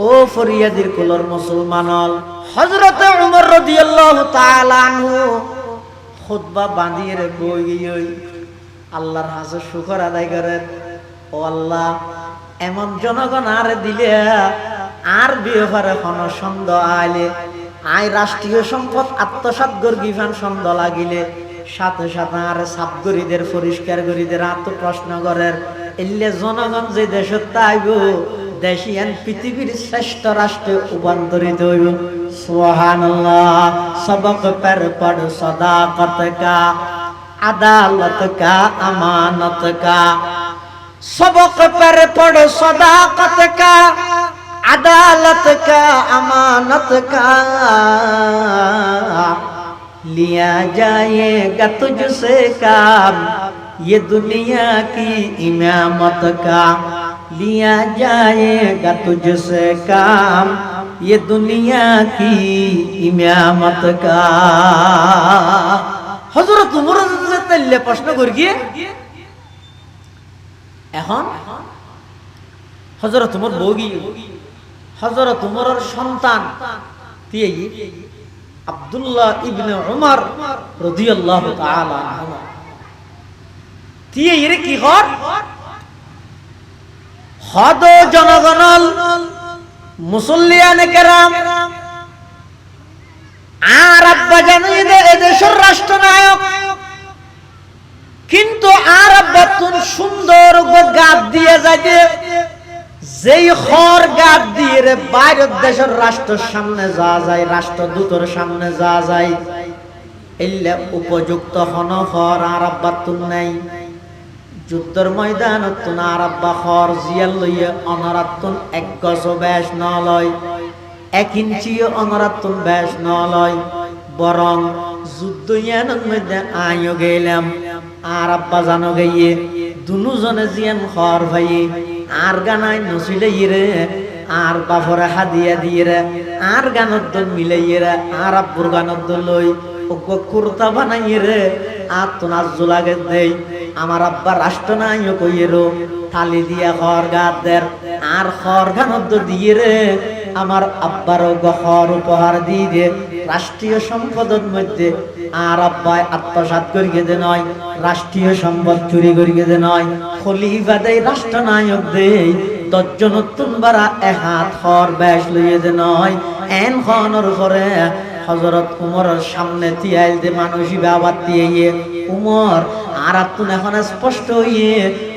ও ফরিয়াদির কুলর মুসলমানল, হযরতে উমর রাদিয়াল্লাহু তাআলা আনহু খুতবা বাঁধিয়ে বই আল্লাহর কাছে শুকর আদায় করেন। ও আল্লাহ, এমন জনগণ আর দিলে আর বিয়েভারে কোনো সন্দেহ আইলে, আই রাষ্ট্রীয় সম্পদ আত্মসাৎ গর্গিফান সন্দেহ লাগিলে সাথে সাথে আর সাবগরিদের পরিষ্কার গরিদের আত্ম প্রশ্ন করেন। এলে জনগণ যে দেশত তাইব দেশিয়ান পৃথিবীর শ্রেষ্ঠ রাষ্ট্রে রূপান্তরিত হইব। সুবহানাল্লাহ। সবক পর পড় সদাকত কা, আদালত কা, আমানত কা। सबक पर पढ़ो सदाकत का, अदालत का, अमानत का। लिया जाएगा तुझसे काम, ये दुनिया की इमामत का। लिया जाएगा तुझसे काम, ये दुनिया की इमामत का। हजरत उमर তাইলে প্রশ্ন করি গিয়ে এখন হযরত উমর বউগি, হযরত উমরের সন্তান তিয়ে আব্দুল্লাহ ইবনে উমর রাদিয়াল্লাহু তাআলা আনহু তিয়ে এর কি হর হদ জনগণল মুসল্লিয়ানে কেরাম আর আব্বা জানেন এদেশের রাষ্ট্রনায়ক, কিন্তু আর আব্বাতুন সুন্দর গাদ দিয়ে যাইতে যেই খর গাদ দিয়ে রে বাইরের দেশের রাষ্ট্রের সামনে যাওয়া যায়, রাষ্ট্রদূতের সামনে যাওয়া যায়, এলে উপযুক্ত হন খর আর আব্বাতুন নাই। যুদ্ধের ময়দানত আর আব্বা খর জিয়াল লইয়ে অনরাতুন এক গজ বেশ নলয়, 1 ইঞ্চি অনরাতুন বেশ নলয়, বরং যুদ্ধ ইয়ানের মধ্যে আইও গেলাম আর আব্বা জানো গিয়ে দুজনে জিয়ান খর ভাই আর গানাই নসিলে ইরে আর বাফরে হাদিয়া দিয়ে রে আর গানত দল মিলাইয়ে রে আর আব্বুর গানত দল লই ওগো কুর্তা বানাইয়ে রে আর তো নাজু লাগে দেই। আমার আব্বা রাষ্ট্র নাইও কইয়েরো থালি দিয়া খর গাদের আর খর গানত দল দিয়ে রে আমার আব্বার গহর উপহার দিয়ে দে রাষ্ট্রীয় সম্পদের মধ্যে আর আব্বাই আত্মসাৎ করিয়ে দে নয়, রাষ্ট্রীয় সম্পদ চুরি করিয়ে দে নয়, খলিফা দেয় রাষ্ট্রনায়ক দেই 10 জন নতুন বারা এক হাত খর বেশ লইয়ে দে নয়। এন খনর পরে হযরত উমরের সামনে তিয়াইল দে মানুষই বাবা দিয়ে উমর আর তুন এখন স্পষ্ট হইয়ে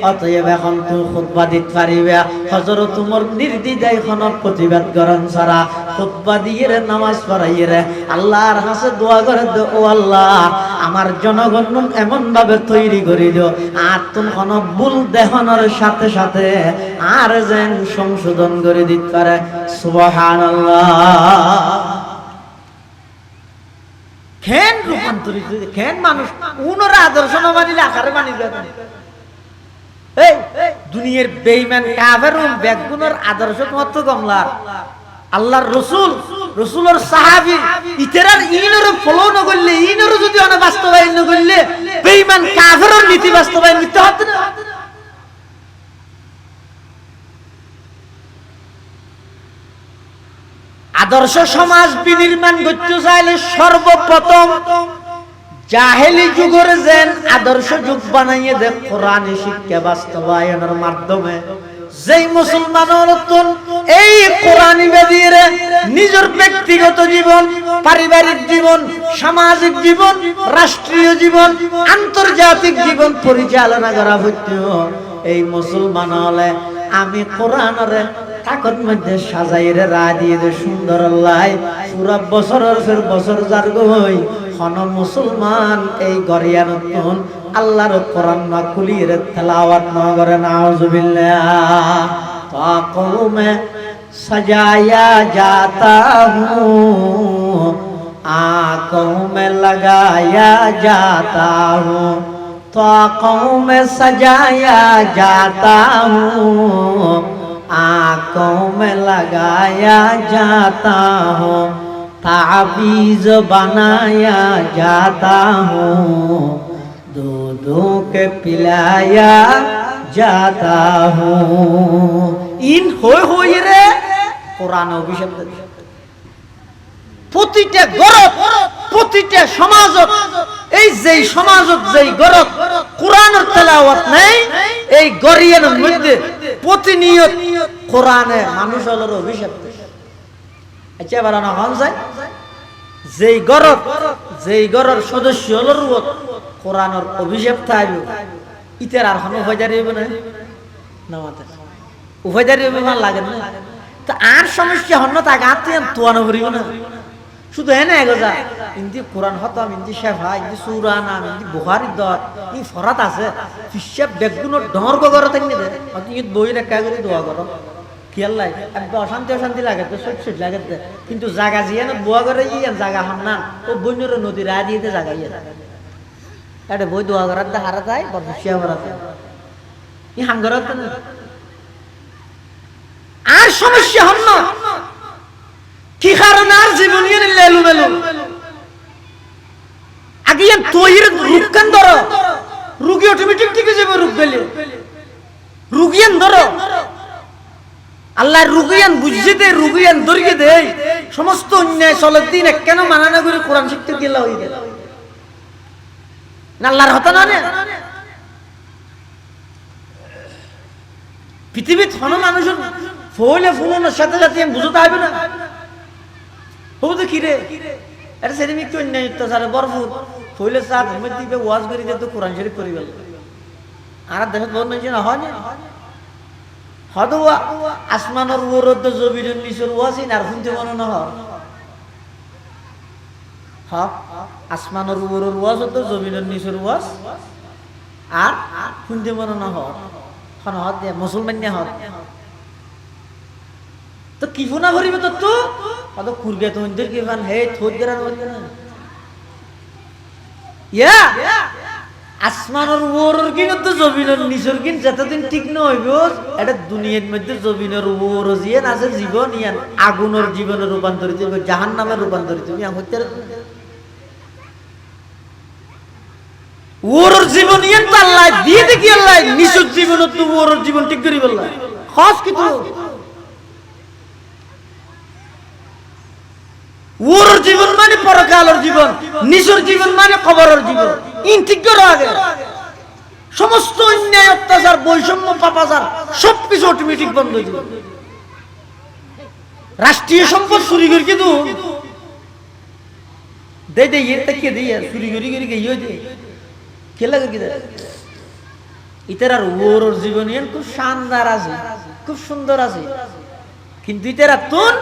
অতএব এখন তুই খুতবা দিতে পারিবে। হযরত উমর নির্দ্বিধায় খনক প্রতিবাদ করেন সারা খুতবা দিয়ে রে নামাজ পড়াইয়ে রে আল্লাহর কাছে দোয়া করে দে, ও আল্লাহ আমার জনগণ এমন ভাবে তৈরি করে দিও আর তুন কোন ভুল দেখানোর সাথে সাথে আর যেন সংশোধন করে দিতে পারে। সুবহানাল্লাহ। খেন রূপান্তরিত খেন মানুষ উনরা আদর্শ না মানিলে আকারে মানিলে এই দুনিয়ার বেঈমান কাফের বেগুনের আদর্শ কত কমলার আল্লাহর রাসূল রাসূলের সাহাবী ইতরার ইনর ফলো না করলে ইনর যদি অন বাস্তবায়ন না করলে বেঈমান কাফেরের নীতি বাস্তবায়ন করতে হতো না। আদর্শ সমাজ বিনির্মাণ করতে চাইলে সর্বপ্রথম জাহেলি যুগের যেন আদর্শ যুগ বানাইয়ে দে কোরআনী শিক্ষা বাস্তবায়নের মাধ্যমে যেই মুসলমানের এই কোরআনী বেদিয়ে নিজের ব্যক্তিগত জীবন, পারিবারিক জীবন, সামাজিক জীবন, রাষ্ট্রীয় জীবন, আন্তর্জাতিক জীবন পরিচালনা করা হতো। এই মুসলমান হলে আমি কোরআনরে কাকত মধ্যে সাজাইরে রা দিয়ে দে সুন্দর লাই পুরা বছরের ফের বছর যার গই হন মুসলমান এই গরিয়া নতুন আল্লাহর কোরআন না খুলিয়ে তেলাওয়াত না করে নাউজুবিল্লাহ। তাকও মে সজায়া জাতা হুঁ, आंखों में लगाया जाता हूँ, ताकों में सजाया जाता हूँ, आंखों में लगाया जाता हूँ, ताबीज़ बनाया जाता हूँ, दूधों के पिलाया जाता हूँ। इन हो रे কোরআন অভিশাপ দেয়। প্রতিটা গরব, প্রতিটা সমাজত, এই যেই সমাজত যেই গরব কোরআনের তেলাওয়াত নাই, এই গরিয়ানের মধ্যে প্রতিনিয়ত কোরআনে মানুষ হলোর অভিশাপ দেয়। আচ্ছা এবার না হন যায় যেই গরব, যেই গরর সদস্য হলোর কোরআনের অভিশাপ থাকবে, ইতার আর কোনো উভয়দারি হবে না, নামাতে উভয়দারি হবে ভাল লাগে না। তা আর সমস্যা হন না, তাকে আত্মীয় তোয়ানো করিব না, শুধু এনে এগোজা ইন্দি কোরআন হতাম, ইন্দি শেফা, ইন্দি সুরানা, ইন্দি বুখারি দর, ই ফরাত আছে হিসাব বেগুনো ডর গগর থাকি দে, ইত বই রেখা করে দোয়া করো খেয়াল লাই, একদম অশান্তি অশান্তি লাগে তো, সহ্য লাগে দে, কিন্তু জাগা জিয়ে না বোয়া করে ইয়ান জাগা হন না, ও বন্যর নদী রায় দিয়ে জাগা ইয়ে এটা বই দোয়া করার দা হারা যায় বর্ষিয়া করা যায়, ই হাঙ্গরাত না। আর সমস্যা হন না কি কারণে আর জীবন লেলু মেলু আগে তৈরি রূপকান ধরো, রুগী অটোমেটিক ঠিক হয়ে যাবে, রূপ গেলে রুগিয়ান ধরো, আল্লাহ রুগিয়ান বুঝছে দে, রুগিয়ান ধরিয়ে দে, সমস্ত অন্যায় চলের দিন কেন মানানা করে কোরআন শিখতে গেলা হয়ে গেল না, আল্লাহর হতা না। পৃথিবীর কোনো মানুষের ফলে ফুলনের সাথে সাথে বুঝতে হবে না, হবু তো কিরে এটা সেদিন একটু অন্যায় অত্যাচারে বরফুর ফইলে চাঁদ দিবে ওয়াজ করে দিয়ে তো কোরআন শরীফ করি গেল। আর দেশত বন্ধ হয়েছে না, হয় না হয়তো আসমানের উপর জমিনের নিচের ওয়াজ আর শুনতে মনে না হয়, আসমানের উপরের ওয়াজ হতো জমিনের নিচের ওয়াজ আর শুনতে মনে না হয়, হত দিয়ে মুসলমান না হয় তো কি ফোনা ভরিবে তো তো অত কুরগে তো ইনদের কি মান হে থোদ গরার বলবে না ইয়া আসমানের উপরের কিন তো জমিনের নিচের কিন যতদিন ঠিক না হইব, এটা দুনিয়ার মধ্যে জমিনের উপর জিয়ে আছে জীবন ইয়ান আগুনের জীবনে রূপান্তরিত হবে, জাহান্নামে রূপান্তরিত হবে, ইয়ান হইতে ওর জীবন ইয়ান তো আল্লাহ দিয়ে দেখি, আল্লাহ নিচের জীবন তো ওর জীবন ঠিক করি বললা খাস কিছু ওর জীবন মানে পরকালের জীবন, নিচের জীবন মানে কবরের জীবন, ইন ঠিক করো আগে। সমস্ত অন্যায় অত্যাচার বৈষম্য পাপাচার সবকিছু অটোমেটিক বন্ধ হয়ে যাবে। রাষ্ট্রীয় সম্পদ চুরি করি কিন্তু দে দে ইয়ে তাকিয়ে দিয়ে চুরি করি করি গিয়ে দে খেলা করি দে ইতার আর ওর জীবন ইয়ান খুব শানদার আছে, খুব সুন্দর আছে, কিন্তু ইতারা তোর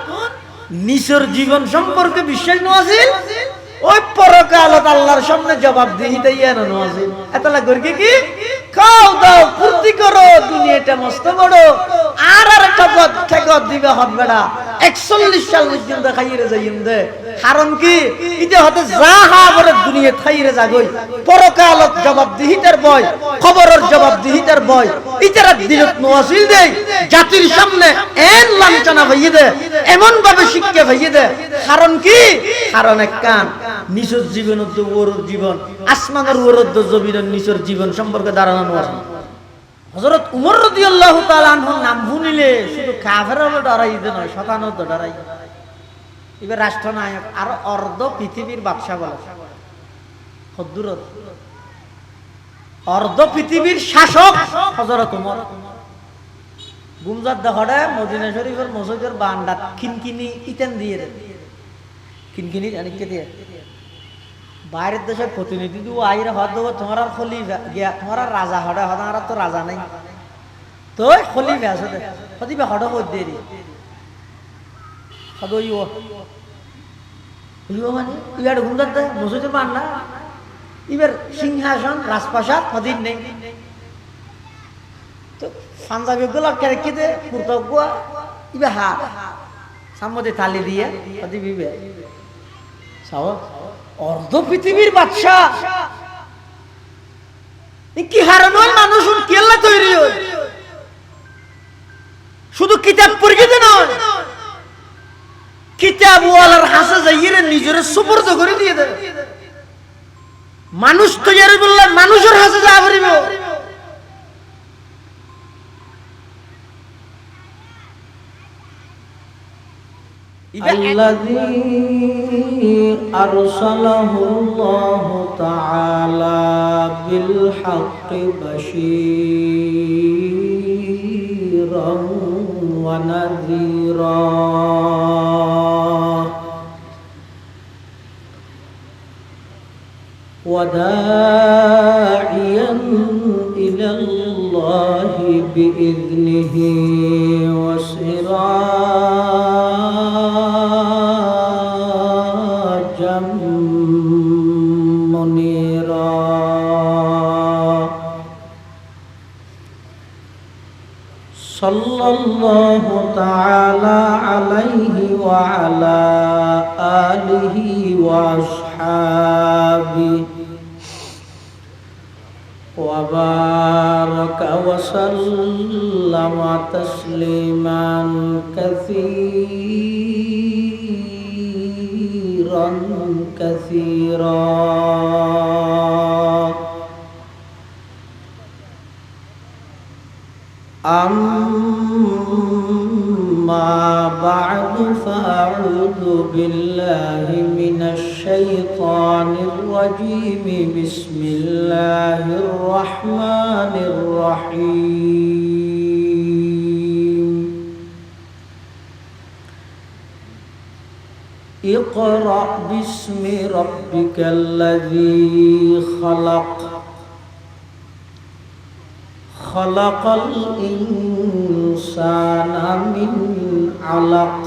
নিচের জীবন সম্পর্কে বিশ্বাস নছিল, ওই পরকালত আল্লাহর সামনে জবাবদিহিতে ইয়ানো নছিল। এত লাগবে কি খাও দাও ফুর্তি করো, দুনিয়াটা মস্ত বড়, আর একটা ঠেকত দিবে হবে বেড়া 41 সাল পর্যন্ত খাইরে যাইম দে, কারণ কি ইতে হতে যা হা বলে দুনিয়া খাইরে যাগই, পরকালত জবাবদিহিতার ভয়, খবরের জবাবদিহিতার ভয় ইতারা দিলত নছিল দে, জাতির সামনে এন লাঞ্ছনা হইয়ে দে, এমন ভাবে শিক্ষা হইয়ে দে, কারণ কি কারণ এক কান নিচের জীবন ওর জীবন, আসমানের ওর জমিনের নিচের জীবন সম্পর্কে দাঁড়ানো আছে। হযরত উমর রাদিয়াল্লাহু তাআলা আনহুর নাম শুনিলে শুধু কাফেরও ডরাই দে নয়, শয়তানও তো ডরাই। এবার রাষ্ট্রনায়ক আর অর্ধ পৃথিবীর বাদশা বলে হদ্দুরত, অর্ধ পৃথিবীর শাসক হযরত উমর। গুমজাত দহড়ে মদিনা শরীফের মসজিদের বারান্দাত খিনকিনি ইতেন দিয়ে দেন, খিনকিনি অনেককে দিয়ে বাইরের দেশের প্রতিনিধি দু আইরে হদ তোমার খলিফা গিয়া তোমার রাজা হড়ে হদ, আর তো রাজা নাই তো খলিফা আছে খলিফা হড় হদ দিয়ে দি হদ ইও ইও মানে ইয়ার গুমজাত দে মসজিদের বারান্দা, এবার সিংহাসন রাজপ্রাসাদ হদিন নেই তো পাঞ্জাবি গুলা কেড়ে দে কুর্তা গুয়া ইবে হাত সামনে থালি দিয়ে হদি বিবে সাও অর্ধ পৃথিবীর বাদশা কি হারানো মানুষ কেল্লা তৈরি হয়, শুধু কিতাব পড়ে দে নয়, কিতাব ওয়ালার হাসে যাইয়ে নিজের সুপর্দ করে দিয়ে দেয়, মানুষ তৈরি বললেন মানুষের হাসে যা পারিব। الذي أرسله الله تعالى بالحق بشيرا ونذيرا وداعيا إلى الله بإذنه وسراجا منيرا صلى الله تعالى عليه وعلى آله وأصحابه وبارك وسلم تسليما كثيرا كثيرا أما بعد فأعوذ بالله من الشيطان الرجيم بسم الله الرحمن الرحيم اقرأ باسم ربك الذي خلق خلق الإنسان من علق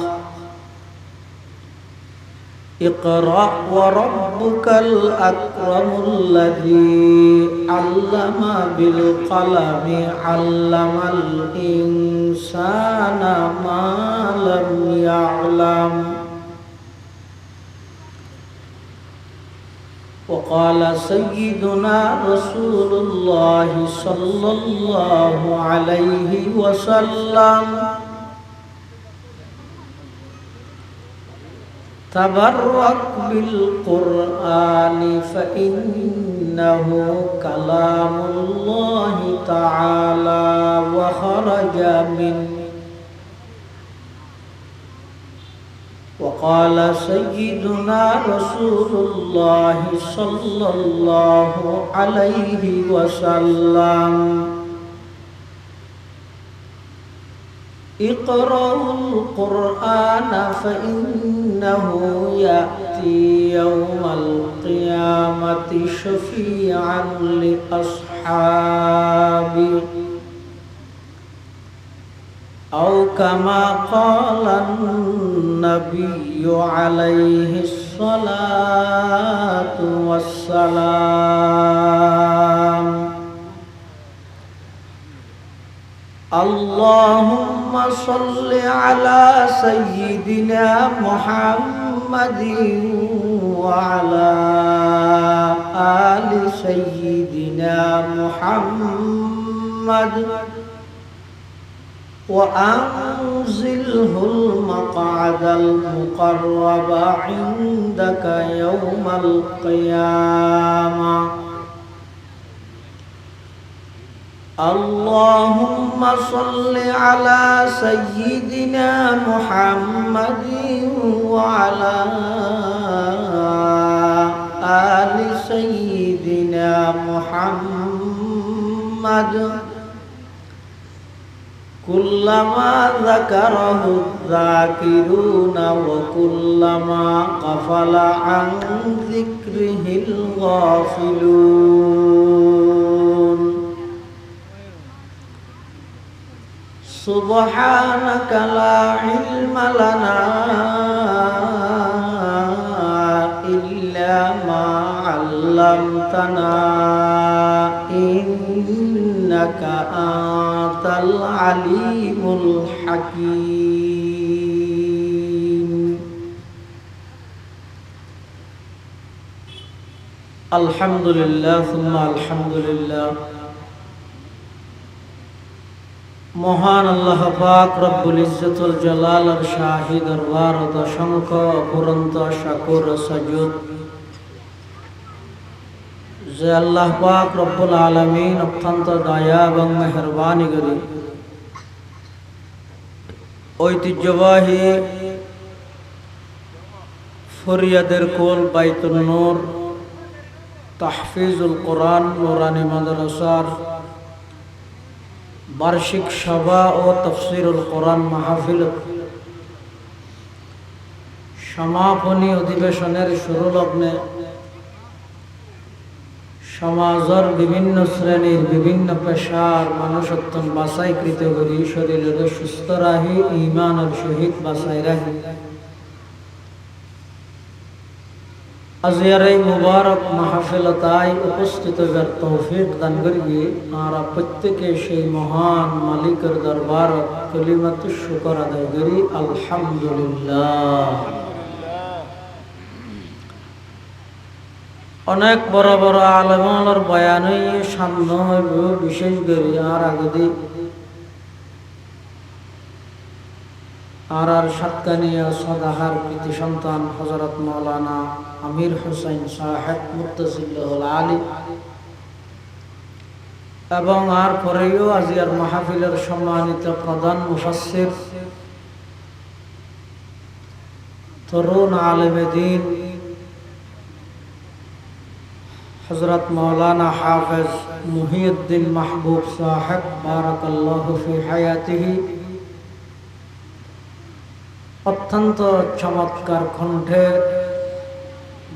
اقرأ وربك الأكرم الذي علم بالقلم علم الإنسان ما لم يعلم وقال سيدنا رسول الله صلى الله عليه وسلم تبرك بالقرآن فإنه كلام الله تعالى وخرج منه وقال سيدنا رسول الله صلى الله عليه وسلم اقرأوا القرآن فإنه يأتي يوم القيامة شفيعا لأصحابه أو كما قال النبي عليه الصلاة والسلام اللهم صل على سيدنا محمد وعلى آل سيدنا محمد وأنزله المقعد المقرب عندك يوم القيامة اللهم صل على سيدنا محمد وعلى آل سيدنا محمد كلما ذكره الذاكرون وكلما غفل عن ذكره الغافلون سبحانك لا علم لنا إلا ما علمتنا إنك أنت العليم الحكيم الحمد لله ثم الحمد لله মহান আল্লাহ পাক রব্বুল ইজ্জতুল জালালের শাহী দরবারত অসংখ্য অপুরন্ত শাকুর সাজুদ যে আল্লাহ পাক রব্বুল আলামিন অত্যন্ত দয়া এবং মেহেরবানি করে ঐতিহ্যবাহী ফরিয়াদের কোল বাইতুল নূর তাহফিজুল কোরআন নুরানি মাদ্রাসার বার্ষিক সভা ও তাফসীরুল কোরআন মাহফিল সমাপনী অধিবেশনের শুরু লগ্নে সমাজের বিভিন্ন শ্রেণীর বিভিন্ন পেশার মানুষত্বন বাছাইকৃত করি শরীরের সুস্থ রাহি ঈমানের সহিত বাছাই রাহি আজিয়ার এই মুবারক মাহফিলতায় উপস্থিত হওয়ার তৌফিক দান করিবে আর প্রত্যেকে সেই মহান মালিকের দরবার কলিমাতু শুকর আদায় করি আলহামদুলিল্লাহ। অনেক বড় বড় আলেমের বয়ানই সামনে হইব বিশেষ করে আর আগে আর সাতকানিয়া সদাহার কৃতি সন্তান হযরত মাওলানা আমির হোসেন সাহেব মুত্তাসিল্লাহুল আলী এবং আর পরেও আজিয়ার মাহফিলের সম্মানিত প্রধান মুফাসসির তরুণ আলেমে দ্বীন হযরত মাওলানা হাফেজ মুহিউদ্দিন মাহবুব সাহেব বারাকাল্লাহু ফি হায়াতিহি অত্যন্ত চমৎকার কণ্ঠে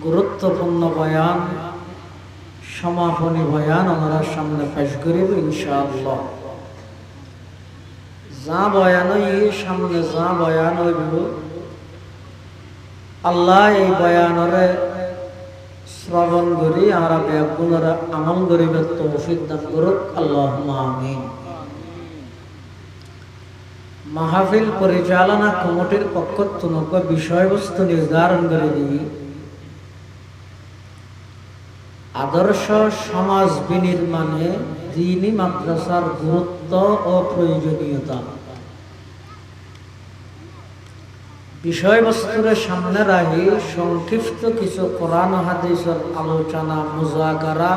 গুরুত্বপূর্ণ বয়ান সমাপনী বয়ান আমরা সামনে পেশ করিব ইনশাআল্লাহ। যা বয়ান সামনে যা বয়ান হইব আল্লাহ এই বয়ানরে শ্রবণ করি আমরা ব্যাগুণরা আমল করিবার তৌফিক দান করুক আল্লাহুম্মা আমিন। মাহফিল পরিচালনা কমিটির পক্ষ থেকে বিষয়বস্তু নির্ধারণ করে দিই আদর্শ সমাজ বিনির্মাণে দ্বীনি মাদ্রাসার গুরুত্ব ও প্রয়োজনীয়তা। বিষয়বস্তুর সামনে রাখি সংক্ষিপ্ত কিছু কোরআন হাদিসের আলোচনা মুজাকারা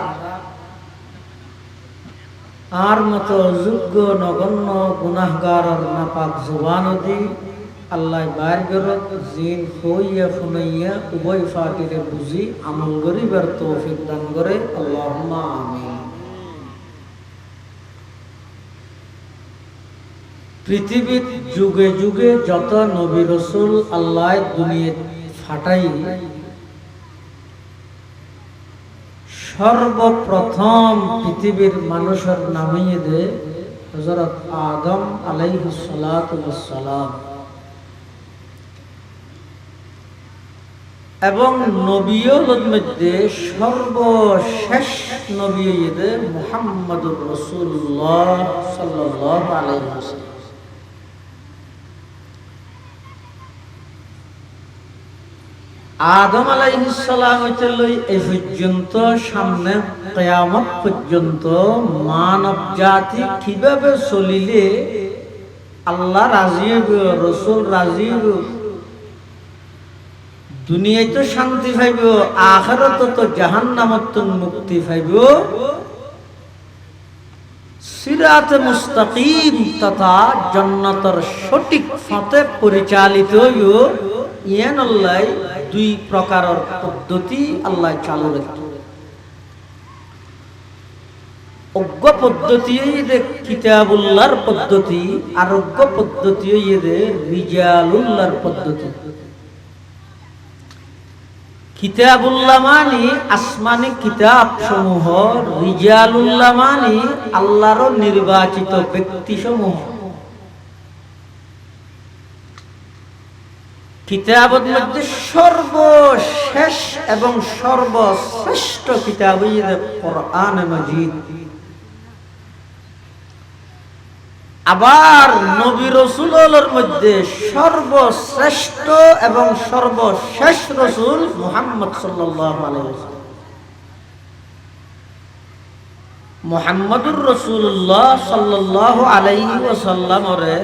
আর মতো যোগ্য নগণ্য গুনাহগারের নাপাক জবান দি আল্লাহ বাইর গরত জিন হইয়া ফুনাইয়া উভয় ফাটিরে বুঝি আমল করিবার তৌফিক দান করে আল্লাহুম্মা আমিন। পৃথিবীর যুগে যুগে যত নবী রাসূল আল্লাহ দুনিয়া ফাটাই সর্বপ্রথম পৃথিবীর মানুষের নামিয়ে দে হযরত আদম আলাইহিস সালাতু ওয়াস সালাম এবং নবীদের মধ্যে সর্বশেষ নবী দে মুহাম্মদুর রাসূলুল্লাহ সাল্লাল্লাহু আলাইহি ওয়াসাল্লাম। আদম আলাইহিস সালাম হইতে লই এই পর্যন্ত সামনে কিয়ামত পর্যন্ত মানব জাতি কিভাবে চলিলে আল্লাহ রাজি হইব রাসূল রাজি হইব দুনিয়ায় তো শান্তি পাইব আখিরাত তো জাহান্নামত মুক্তি পাইব সিরাতে মুস্তাকিম তথা জান্নাতের সঠিক পথে পরিচালিত হইব ইয়ান আল্লাহ দুই প্রকারের পদ্ধতি আল্লাহ চালু রাখে। অজ্ঞ পদ্ধতি হইয়ে কিতাবুল্লাহর পদ্ধতি আর অজ্ঞ পদ্ধতি হইয়ে রিজালুল্লাহর পদ্ধতি। কিতাবুল্লাহ মানে আসমানি কিতাব সমূহ, রিজালুল্লাহ মানে আল্লাহর নির্বাচিত ব্যক্তি সমূহ। কিতাবের মধ্যে সর্বশেষ এবং সর্বশ্রেষ্ঠ কিতাব কোরআন মাজিদ। আবার নবী রাসূলের মধ্যে সর্বশ্রেষ্ঠ এবং সর্বশেষ রাসূল মুহাম্মদ সাল্লাল্লাহু আলাইহি ওয়াসাল্লাম। মুহাম্মদুর রাসূলুল্লাহ সাল্লাল্লাহু আলাইহি ওয়াসাল্লামরে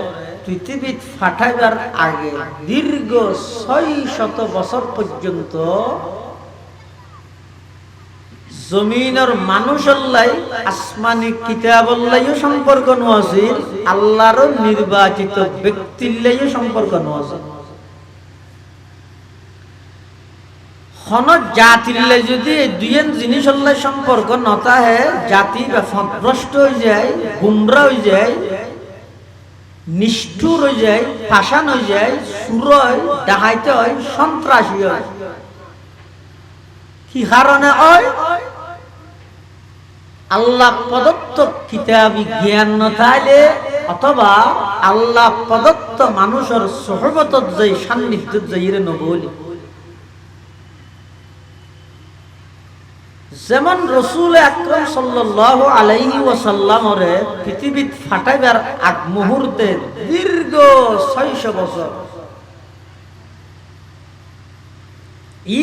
পৃথিবীত ফাটাইবার আগে দীর্ঘ 600 বছর পর্যন্ত জমিনের মানুষল্লাই আসমানি কিতাবল্লাইও সম্পর্ক নছিল, আল্লাহর নির্বাচিত ব্যক্তির লাইও সম্পর্ক নছিল। কোন জাতির যদি এই দুইয়ের জিনিস হলে সম্পর্ক নতা হে জাতি ভ্রষ্ট হয়ে যায়, গুমরা হয়ে যায়, নিষ্ঠুর হয়ে যায়, পাষাণ হয়ে যায়, সুর হয়, ডাকাইতে হয়, সন্ত্রাসী হয়। কি কারণে হয়? আল্লাহ প্রদত্ত কিতাবী জ্ঞান ন থাকলে অথবা আল্লাহ প্রদত্ত মানুষের সোহবত যাই সান্নিধ্য যাইরে নবলি। যেমন রাসূল আকরাম সাল্লাল্লাহু আলাইহি ওয়াসাল্লামরে পৃথিবীত ফাটাইবার আগ মুহূর্তে দীর্ঘ 600 বছর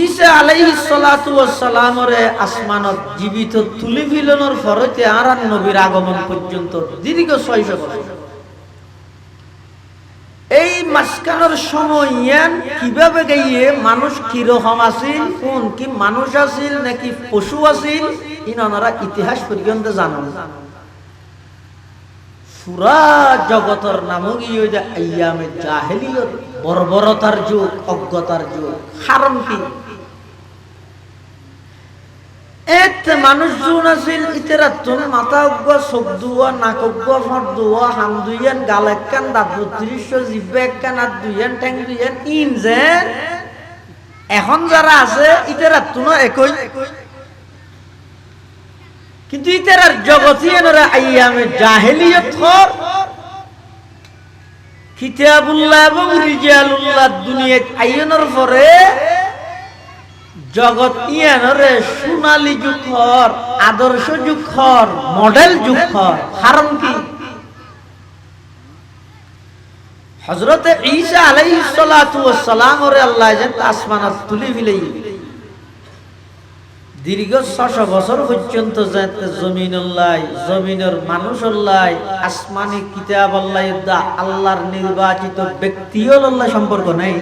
ঈসা আলাইহিস সালাতু ওয়াস সালামরে আসমানত জীবিত তুলি ফিলানোর ফরতে আর নবীর আগমন পর্যন্ত দীর্ঘ 600 বছর। এই মাসকানোর সময় কিভাবে গিয়ে মানুষ কিরকম আছিল, কোন কি মানুষ আছিল নাকি পশু আছিল, ইনারা ইতিহাস পর্যন্ত জানেন। পুরা জগতের নাম গিয়ে আইয়ামে জাহেলিয়ত, বর্বরতার যুগ, অজ্ঞতার যুগ। কারণ কি? এতে মানুষজন আছিল ইতেরা তুন মাথা উগ্গ, চোখ দুয়া, নাক উগ্গ, ফট দুয়া, হাম দুইয়েন, গাল একখান, দাঁত 32 জিব্বা একখান, আর দুইয়েন, ঠ্যাং দুইয়েন, ইন যে এখন যারা আছে ইতেরা তুন একই, কিন্তু ইতেরার জগতিয়ানরা আইয়ামে জাহেলিয়ত হর কিতাবুল্লাহ এবং রিজালুল্লাহ দুনিয়াত আইনের পরে জগৎ ইয়ানরে সোনালী যুগ হর, আদর্শ যুগ হর, মডেল যুগ হর। কারণ কি? হযরতে ঈসা আলাইহিস সালাতু ওয়াস সালাম ওরে আল্লাহ যেন আসমানত তুলি ফিলাই দীর্ঘ 600 বছর পর্যন্ত যাতে জমিনের মানুষল্লাই আসমানি কিতাব আল্লাহ আল্লাহর নির্বাচিত ব্যক্তি আল্লাহ সম্পর্ক নাই।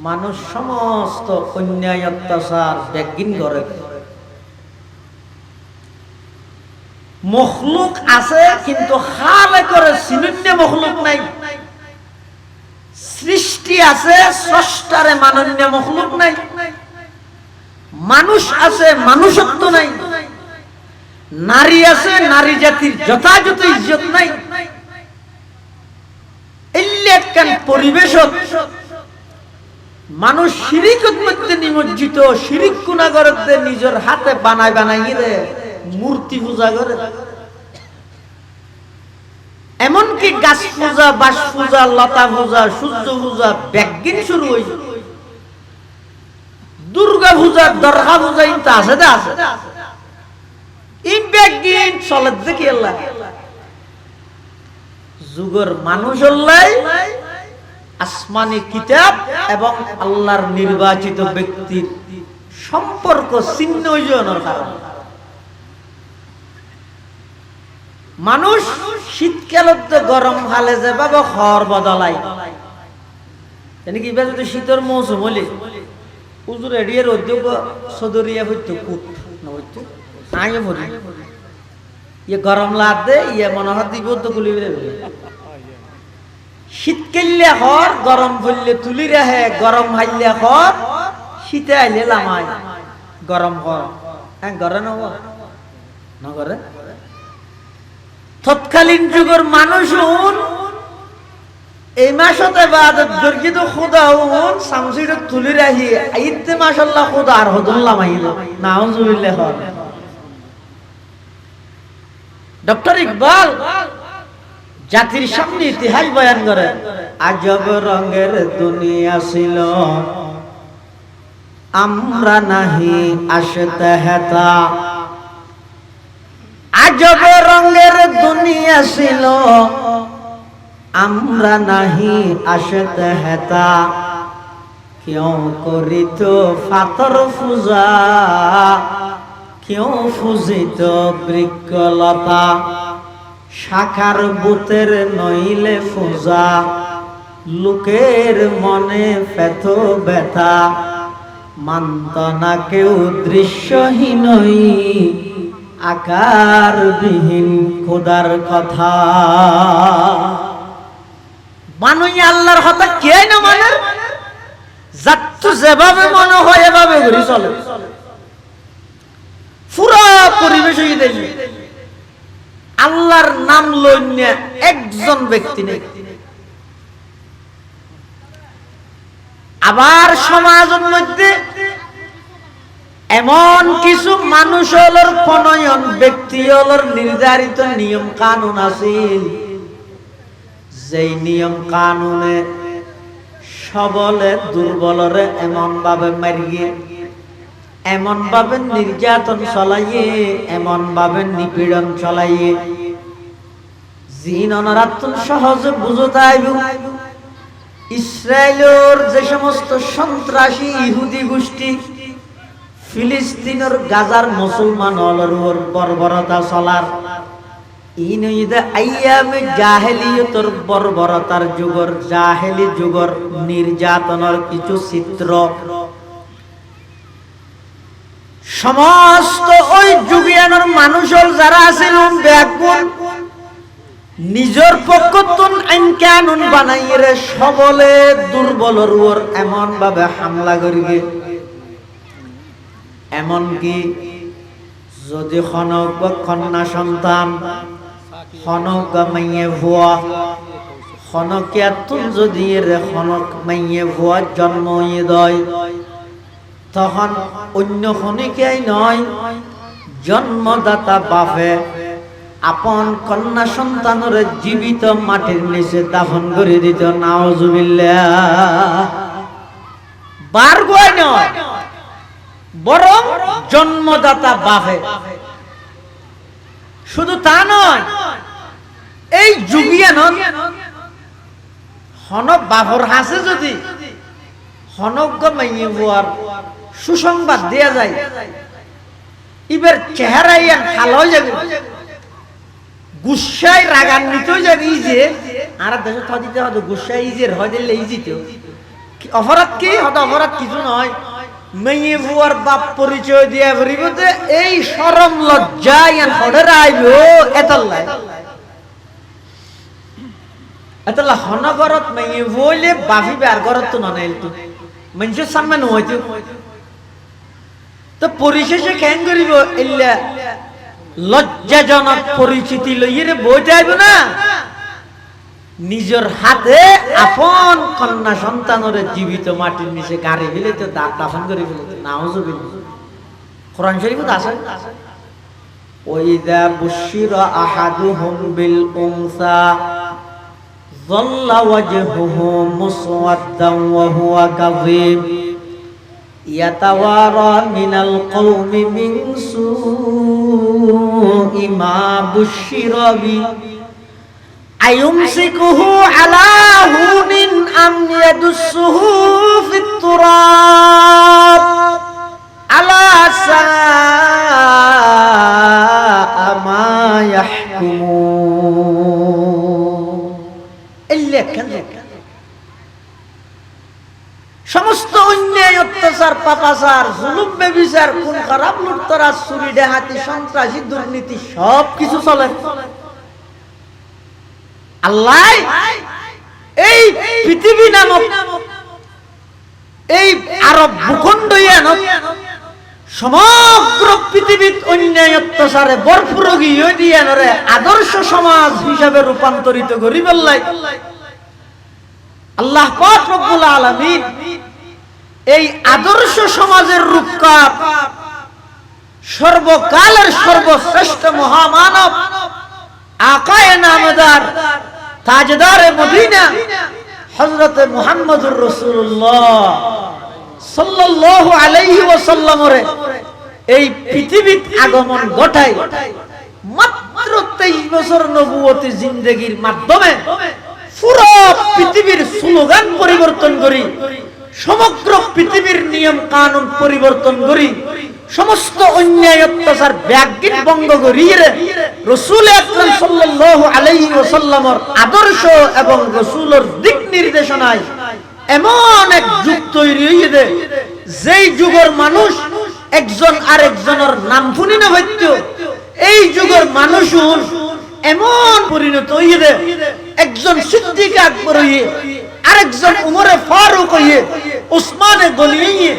মানুষ সমস্ত অন্যায় অত্যাচার ব্যাগিন করে। মখলুক আছে কিন্তু খালে করে সিনুন্য মখলুক নাই। সৃষ্টি আছে স্রষ্টারে মানন্য মখলুক নাই। মানুষ আছে মানুষত্ব নাই। নারী আছে নারী জাতির যথাযথ ইজ্জত নাই। এল্লেকান পরিবেশ মানুষ শিরিকত মধ্যে নিমজ্জিত, শিরিক গুনাহগারদের নিজের হাতে বানায় রে মূর্তি পূজা করে। এমনকি গাছ পূজা, বাস পূজা, লতা পূজা, সূর্য পূজা ব্যাগিন শুরু হয়েছে। দুর্গা পূজা, দর্গা পূজা ইনতা আছে দা আছে। ইন ব্যাগিন চলে দেখি আল্লাহ যুগের মানুষ আল্লাহ আসমানি কিতাব এবং আল্লাহর নির্বাচিত ব্যক্তির সম্পর্ক ছিন্ন হইজনের কারণে মানুষ শীতকালত গরম হালে যেভাবে খড় বদলাই জানি কি যদি শীতের মৌসুম হলে উজুর এড়িয়ে উদ্যোগ সদরিয়া হইতো কুট নইতো আইও ভরি ইয়ে গরম লাগ দে ইয়ে মনে হয় দিব তো গুলি শীতকালে হর গরম পড়লে তুলি রাহে, গরম হাইলে হর শীতে আইলে লামাই গরম হর। হ্যাঁ গরে না করে তৎকালীন যুগের মানুষ এই মাসতে বাদ দুর্গিত খুদা হুন সামসির তুলি রাহি আইতে মাশাআল্লাহ খুদা আর হদুন লামাইল নাউজুবিল্লাহ। ডক্টর ইকবাল জাতির সামনে ইতিহাস বয়ান করে, আজব রঙের দুনিয়া ছিল আমরা নাহি আসতে হেতা। আজব রঙের দুনিয়া ছিল আমরা নাহি আসতে হেতা। কেউ করিত পাথর পূজা, কেউ পূজিত বৃক্ষলতা। শাখার বুতের নইলে পূজা, লোকের মনে পেত ব্যথা। মানত না কেউ দৃশ্যহীনই আকারবিহীন খোদার কথা। মানুষ আল্লাহর কথা কে না মানে? তো যেভাবে মনে হয় এভাবে ঘুরি চলে, পুরা পরিবেশ হয়ে দেয়। আল্লাহর নাম লইনে একজন ব্যক্তি নেই। আবার সমাজের মধ্যে এমন কিছু মানুষ হলোর প্রণয়ন ব্যক্তি হলোর নির্ধারিত নিয়ম কানুন আছে, যেই নিয়ম কানুনে সবলে দুর্বলরে এমন ভাবে মারিয়ে, এমন ভাবে নির্যাতন চলাইয়ে, এমন ভাবে নিপীড়ন চলাইয়ে জিন অনারাত্মন সহজে বুঝতাই। ইসরায়েলের যে সমস্ত সন্ত্রাসী ইহুদি গোষ্ঠী ফিলিস্তিনের গাজার মুসলমান হলর বর্বরতা চলার ইনইদে আইয়ামে জাহেলিয়তর বর্বরতার যুগর, জাহেলি যুগর নির্যাতনের কিছু চিত্র সমস্ত ওই যুগিয়ানোর মানুষের যারা আছিল ব্যাকুল নিজের পক্ষতন আইন কানুন বানাইরে সবলে দুর্বলর উপর এমন ভাবে হামলা করিবে। এমনকি যদি খনক কন্যা সন্তান, খনক মাইয়ে ভুয়া, খনকিয়াতুন যদি রে খনক মাইয়ে ভুয়া জন্ম দেয়, তখন অন্য খনিকাই নয়, জন্মদাতা বাপে আপন কন্যা সন্তানের জীবিত মাটির নিচে দাফন করে দিত। নাউজুবিল্লাহ। বার গোয় নয়, বরং জন্মদাতা বাপে। শুধু তা নয়, এই যুগিয়ানত হনক বাপর হাসে যদি হনজ্ঞ মাইয়ে বুয়ার সুসংবাদ দেয়া যায়, ইবের চেহারা ইয়ান ভালো হয়ে যাবে, গুসাই রাগান্বিত হয়ে যাবে। এই যে আর দেশে থা দিতে হতো গুসাই ইজের হয় দিলে ইজিত অপরাধ কি হতো? অপরাধ কিছু নয়, মেয়ে বুয়ার বাপ পরিচয় দিয়া ভরিব যে এই শরম লজ্জা ইয়ান হডে আইব এতলাই এতলা হনগরত মেয়ে বইলে বাফি বের গরত তো ননাইল তো মানুষের সামনে নহইতো। তো পরিশেষে কেন করিব এল্লা লজ্জাজনক পরিচিতি লইয়ে বইতে আইব না, নিজের হাতে আপন কন্যা সন্তানের জীবিত মাটির নিচে গাড়ি ফেলে তো দাফন করে ফেলে। নাউজুবিল্লাহ। কোরআন শরীফে আছে, ওয়াইদা বুশিরা আহাদুহুম বিল উনসা যাল্লা ওয়াজহুহু মুসওয়াদ্দান ওয়া হুয়া কাযীম ইয়াতাওয়ারা মিনাল কওমি মিন সুই মা বুশিরা বি আয়ুমসিকুহু আলা হুনিন আম ইয়াদুসুহু ফিত তুরাব আলা সাআ মা ইয়াহকুমুন। সমস্ত অন্যায়, অত্যাচার, পাপাচার, জুলুম, বেবিচার, খুন খারাপ, লুটতরাজ, চুরি, ডাকাতি, সন্ত্রাসী, দুর্নীতি সব কিছু চলে। আল্লাহ এই পৃথিবী নামক এই আরব ভূখণ্ড সমগ্র পৃথিবীর অন্যায় অত্যাচারে ভরপুর গিয়ে দিয়ে আদর্শ সমাজ হিসাবে রূপান্তরিত করি বললাই আল্লাহ পাক রব্বুল আলামিন এই আদর্শ সমাজের রূপকার সর্বকালের সর্বশ্রেষ্ঠ মহামানব আকায়ে নামদার তাজদারে মদিনা হযরত মুহাম্মদুর রাসূলুল্লাহ সাল্লাল্লাহু আলাইহি ওয়াসাল্লামের এই পৃথিবীতে আগমন ঘটায় মাত্র 23 বছর নবুয়তি জিন্দেগীর মাধ্যমে পুরো পৃথিবীর স্লোগান পরিবর্তন করি, সমগ্র পৃথিবীর নিয়ম কানুন পরিবর্তন করি, সমস্ত অন্যায় অত্যাচার ব্যাগিন ভঙ্গ করিয়ে রাসূল আকরাম সাল্লাল্লাহু আলাইহি ওয়াসাল্লামের আদর্শ এবং রাসূলের দিক নির্দেশনায় এমন এক যুগ তৈরি হয়ে দে যেই যুগের মানুষ একজন আরেকজনের নাম শুনি না হইতো, এই যুগের মানুষ এমন পরিণত হয়ে দে একজন সিদ্দিক আকবর হইয়ে আরেকজন উমরে ফারুক হইয়ে উসমানে গনি,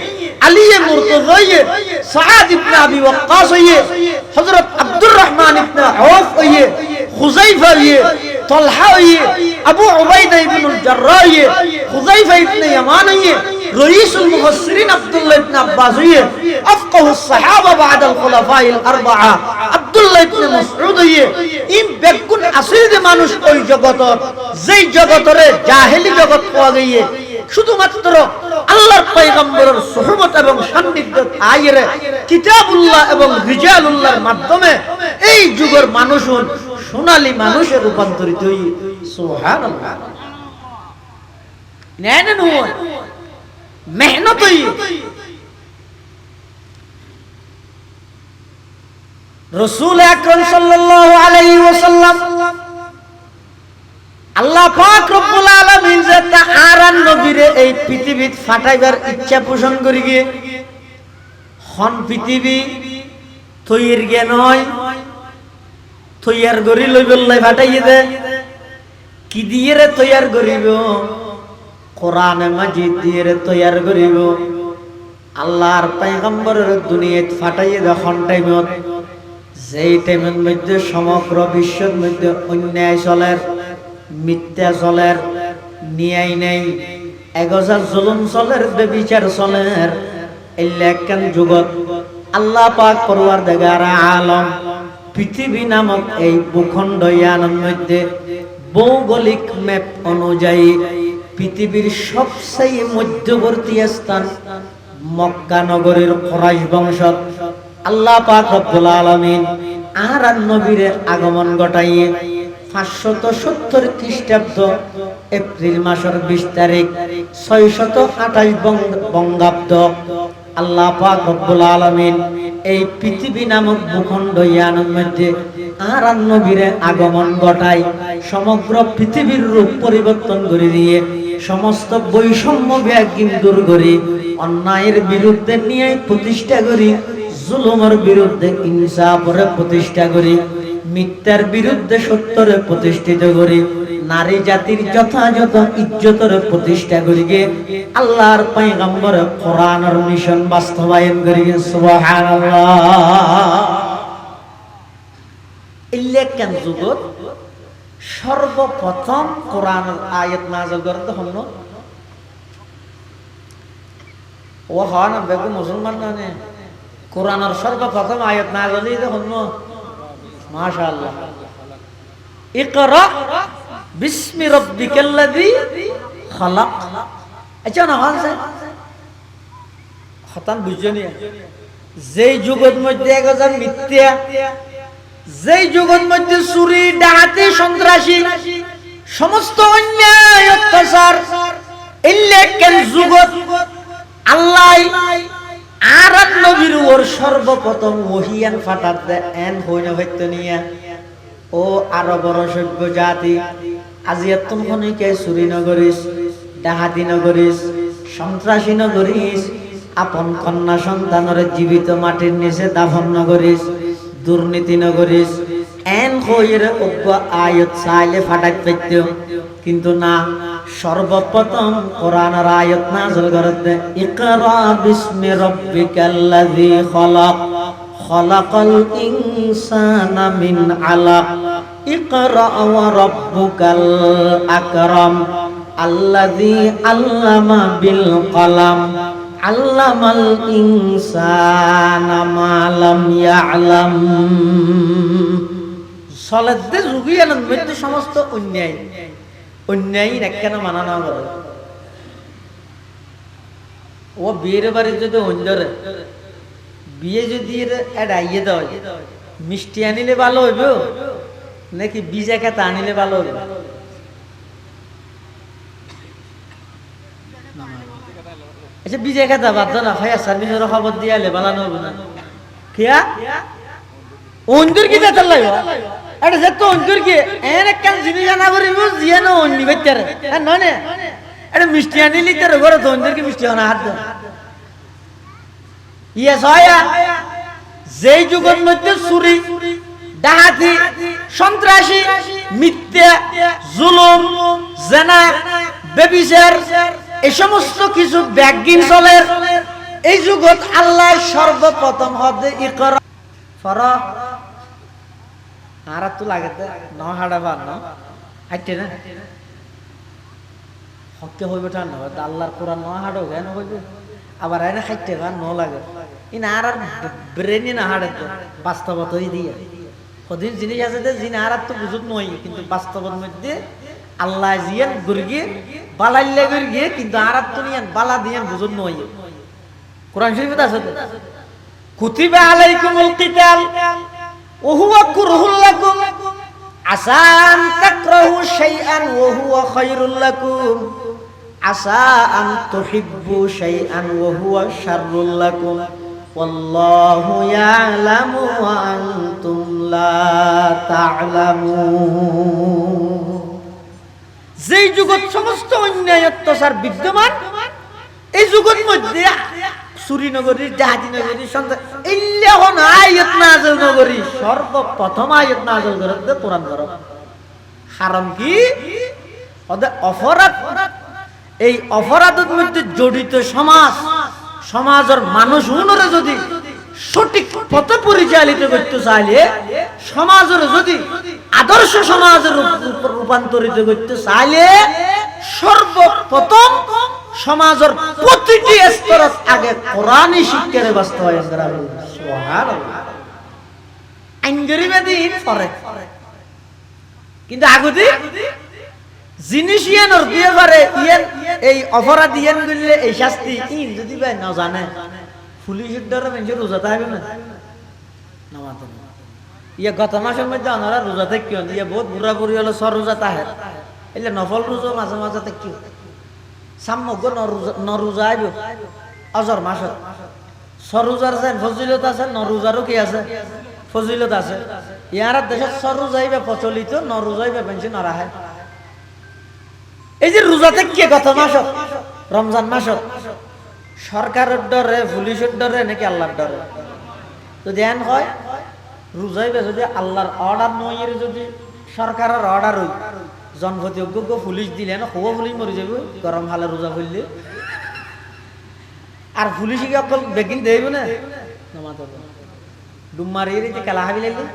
আলী মুরতজায়ে, সাদ ইবনে আবি ওয়াক্কাস হইয়ে, হযরত আব্দুর রহমান ইবনে আওফ হইয়ে, খুযাইফা হইয়ে, তালহা হইয়ে, আবু উবাইদা ইবনুল জাররাহ হইয়ে, খুযাইফা ইবনে ইয়ামান হইয়ে, রইসুল মুফাসসিরিন আব্দুল্লাহ ইবনে আব্বাস হইয়ে, আফকাহুস সাহাবা বাদাল খুলাফাইল আরবাআ আব্দুল্লাহ ইবনে মাসউদ হইয়ে, ইম বেগুন আসিল যে মানুষ ওই জগতর, যেই জগতরে জাহেলি জগৎ পাওয়া গইয়ে শুধুমাত্র আল্লাহর পয়গম্বরের সুহবত এবং সান্নিধ্য আইরে কিতাবুল্লাহ এবং রিজালুল্লাহর মাধ্যমে এই যুগের মানুষ সোনালী মানুষে রূপান্তরিত হই। সুবহানাল্লাহ। নেন নয় মেহনত হই। রাসূল আকরাম সাল্লাল্লাহু আলাইহি ওয়াসাল্লাম আল্লাহ পাক রব্বুল আলামিন যে তাআরান নবীরে এই পৃথিবীত ফাটাইবার ইচ্ছা পোষণ করি গিয়ে হন পৃথিবী তৈর গে নয় তৈয়ার করি লইবল্লাই ফাটাইয়ে দে কি দিয়ে রে তৈয়ার করিব কোরআনে মাজিদ দিয়ে রে তৈয়ার করিব আল্লাহর পয়গম্বরের দুনিয়াত ফাটাইয়ে দে হন টাইমত যেই টাইমের মধ্যে সমগ্র বিশ্বের মধ্যে অন্যায় চলের মিথ্যা চলের নিয়াই নেই এগজা জুলুম চলের বেবিচার চলের এলাকান যুগত আল্লাহ পাক পরওয়ারদিগার আলম পৃথিবী নামক এই ভূখণ্ড ইয়ানের মধ্যে ভৌগোলিক ম্যাপ অনুযায়ী পৃথিবীর সবচেয়ে মধ্যবর্তী স্থান মক্কা নগরীর কুরাইশ বংশ আল্লাহ পাক রব্বুল আলামিন আর নবীরে আগমন ঘটাইয়ে 570 খ্রিস্টাব্দ এপ্রিল মাসের 20 তারিখ 628 বঙ্গাব্দ আল্লাহ পাক রব্বুল আলামিন এই পৃথিবী নামক ভূখণ্ড ইয়ানের মধ্যে আর নবীরে আগমন ঘটায় সমগ্র পৃথিবীর রূপ পরিবর্তন করে দিয়ে সমস্ত বৈষম্য ব্যাগিন দূর করে অন্যায়ের বিরুদ্ধে নিয়ে প্রতিষ্ঠা করি জুলুমের বিরুদ্ধে ইনসাফের প্রতিষ্ঠা করি মিথ্যার বিরুদ্ধে সত্যরে প্রতিষ্ঠিত করি নারী জাতির যথাযথ ইজ্জতের প্রতিষ্ঠা করি গে আল্লাহর পয়গম্বর কোরআনের মিশন বাস্তবায়ন করি গে সুবহানাল্লাহ। ইল্লেকান যুগত সর্বপ্রথম কোরআনের আয়াত নাযিল করতে হলো ও হয় না বেগম মুসলমান না কোরআনের সর্বপ্রথম আয়াত নাযিল হলো মাশাআল্লাহ ইকরা বিসমি রাব্বিকাল্লাযী খালাক। আচ্ছা না হন খতান বুঝনি যেই যুগের মধ্যে একজন মিথ্যা যেই যুগের মধ্যে চুরি ডাকাতি সন্ত্রাসী সমস্ত অন্যায় অত্যাচার ইল্লেকান যুগত আল্লাহ আর নবীর ওর সর্বপ্রথম ওহিয়ান ফাটাত দে এন হইনা হইত নিয়া ও আরবর সভ্য জাতি আজি এতন খনিকে চুরি নগরিস ডাহাতি নগরিস সন্ত্রাসী নগরিস আপন কন্যা সন্তানের জীবিত মাটির নিচে দাফন নগরিস দুর্নীতি নগরিস এন হইরে অজ্ঞ আয়াত চাইলে ফাটাত পাইত কিন্তু না সর্বপ্রথম কোরআনের আয়াত নাযিল করতে ইকরা বিসমি রাব্বিকাল্লাযী খালাক খালাকাল ইনসানা মিন আলাক ইকরা ওয়া রাব্বুকাল আকরাম আল্লাযী আল্লামা বিল কলাম আল্লামাল ইনসানা মা লাম ইয়ালাম। সলাতে যুগিয়ান মধ্যে সমস্ত অন্যায় অন্যায় কেন মানা না করে ও বিয়ের বাড়ি যদি অন্যরে বিয়ে যদি এড়াইয়ে দেয় মিষ্টি আনিলে ভালো হইব নাকি বিজা খেতে আনিলে ভালো হইব? আচ্ছা বিজা খেতে বাধ্য না ভাইয়া সার্ভিসের খবর দিয়ে আলে বানানো হবে না খেয়া অন্দর কি যেতে লাগবে এটা যে তো অন্তর কি এর কেন জিনিস জানা করিব জিয়া না অন্যি বেচারে নয় এটা মিষ্টি আনিলি তোর ঘরে তো অন্তর কি মিষ্টি আনা হাত ইয়ে সয়া যেই যুগের মধ্যে চুরি ডাকাতি সন্ত্রাসী মিথ্যা জুলুম জেনা ব্যভিচার এই সমস্ত কিছু ব্যাগিন চলে এই যুগত আল্লাহ সর্বপ্রথম হদে ইকরা ফরা আর তো লাগে ন হাড়াবার ন হাইটে না হককে হইবে ঠান না আল্লাহর কোরআন ন হাড়ো কেন হইবে আবার আইনা খাইতে গান ন লাগে ইন আর ব্রেনে না হাড়ে বাস্তবতই দিয়ে কদিন জিনিস আছে যে জিন আর তো বুঝুত নই কিন্তু বাস্তবর মধ্যে আল্লাহ জিয়ান গুরগিয়ে বালাইলে গুরগিয়ে কিন্তু আর তো নিয়ান বালা দিয়ান বুঝুত নই কোরআন শরীফে আছে কুতিবা আলাইকুমুল কিতাল ওয়া হুয়া কুরহুল লাকুম আসা আন তাকরাহু শাইআন ওয়া হুয়া খায়রুল লাকুম আসা আন তুহিব্বু শাইআন ওয়া হুয়া শাররুল লাকুম ওয়াল্লাহু ইয়ালামু ওয়া আনতুম লা তা'লামুন। যেই যুগত সমস্ত অন্যায় অত্যাচার বিদ্যমান এই যুগের মধ্যে সুরিনগরী জাহাজিনগরী সন্তান ইল্লাহন আয়াত নাযিল নগরী সর্বপ্রথম আয়াত নাযিল করতে কোরআন ধরো হারাম কি ওদের অপরাধ এই অপরাধের মধ্যে জড়িত সমাজের মানুষ উনরে যদি সঠিক পথে পরিচালিত করতে চাইলে সমাজের যদি আদর্শ সমাজের রূপান্তরিত করতে চাইলে সর্বপ্রথম সমাজের প্রতিটি স্তরত আগে কোরআনী শিক্ষার বাস্তবায়ন করা হবে। সুবহানাল্লাহ। আইনগরিবাদীন পরে কিন্তু আগতে জিনিস ইয়ানোর দিয়ে পারে ইয়ান এই অপরাধ ইয়ান করলে এই শাস্তি ইন যদি ভাই না জানে পুলিশের দ্বারা মানুষের রোজাতে হবে না নামাতে ইয়া গত মাসের মধ্যে ওনারা রোজা থেকে কি ইয়া বহুত বুড়া বুড়ি হলো সর রোজা তাহের এলে নফল রোজা মাঝে মাঝে কি সাম্যজ্ঞ নরোজা আইব অজর মাসত সরোজার যেন ফজিলত আছে নরোজারও কি আছে ফজিলত আছে ইয়ার দেশত সরোজা আইবে প্রচলিত নরোজা আইবে বেঞ্চি নরাহে এই যে রোজাতে কি কত মাসত রমজান মাসত সরকারের ডরে পুলিশের ডরে নাকি আল্লাহর ডরে যদি এন হয় রোজাইবে যদি আল্লাহর অর্ডার নয় যদি সরকারের অর্ডার হই জনপতি অজ্ঞ পুলিশ দিলে না খুব পুলিশ মরে যাবে গরম হালে রোজা করলে আর পুলিশে কি অকল বেগিন দেব না ডুম মারিয়ে যে খেলা হাবি লাগলে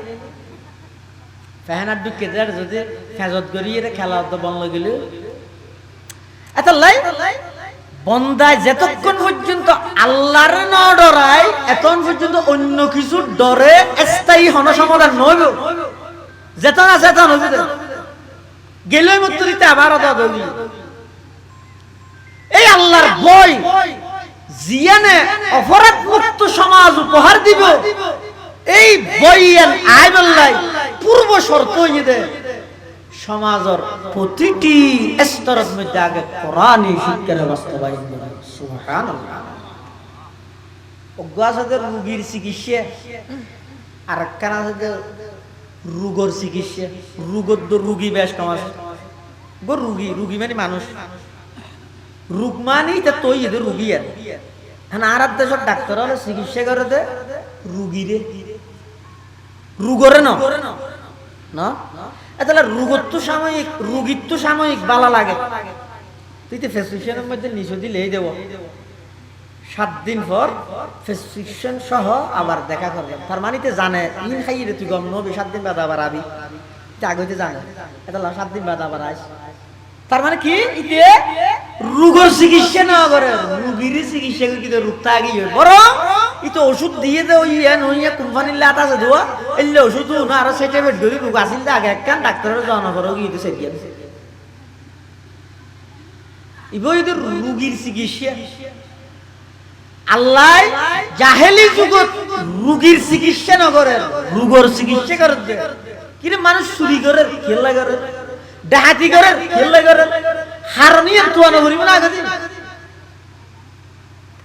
ফেহানার ঢুকে দেয় যদি ফেজত করিয়ে খেলা তো বন্ধ গেল এত লাই বন্দায় যতক্ষণ পর্যন্ত আল্লাহর না ডরায় এতক্ষণ পর্যন্ত অন্য কিছু ডরে স্থায়ী হন সমাধান নইব যেতন আছে এতন হইবে গেলই মত দিতে আবার দাদি এই আল্লাহর ভয় জিয়ানে অপরাধ মুক্ত সমাজ উপহার দিব এই বইয়ান আইবল্লাই পূর্ব শর্ত হইয়ে সমাজের প্রতিটি স্তরের মধ্যে আগে কোরআনী শিক্ষার বাস্তবায়ন করা। সুবহানাল্লাহ। অজ্ঞাসাদের রোগীর চিকিৎসা আর একখান আছে রোগের চিকিৎসা রোগের রোগী বেশ কম আছে রোগী মানে মানুষ রোগ মানে তো এদের রোগী আর হ্যাঁ আর দেশের ডাক্তার হলে চিকিৎসা করে দে রোগীরে রোগরে না তাহলে রোগের তো সাময়িক রোগীর তো সাময়িক বালা লাগে তুই তো প্রেসক্রিপশনের মধ্যে নিচে দিলেই দেব 7 দিন পর প্রেসক্রিপশন সহ আবার দেখা করবে তার মানে তো জানে ইন খাইয়ে তুই গম নবি 7 দিন বাদ আবার আবি আগে হইতে জানে এটা 7 দিন বাদ আবার আস তার মানে কি ইতে রোগের চিকিৎসা না করে রোগীর চিকিৎসা কি রোগটা আগে বরং ইতো ওষুধ দিয়ে দে ওই নইয়া কোম্পানির লাত আছে দোয়া এলে ওষুধ না আর সেটা বেড ধরে রোগ আসিল আগে একখান ডাক্তারের জানা করো কি ইতো সেটিয়া ইবো ইতো রোগীর চিকিৎসা আল্লাহ জাহেলি যুগত রোগীর চিকিৎসা না করে রোগের চিকিৎসা করে দে কিরে মানুষ চুরি করে খেলা করে ডাহাতি করে খেলা করে হারনিয়ে তুয়ানো করিব না আগে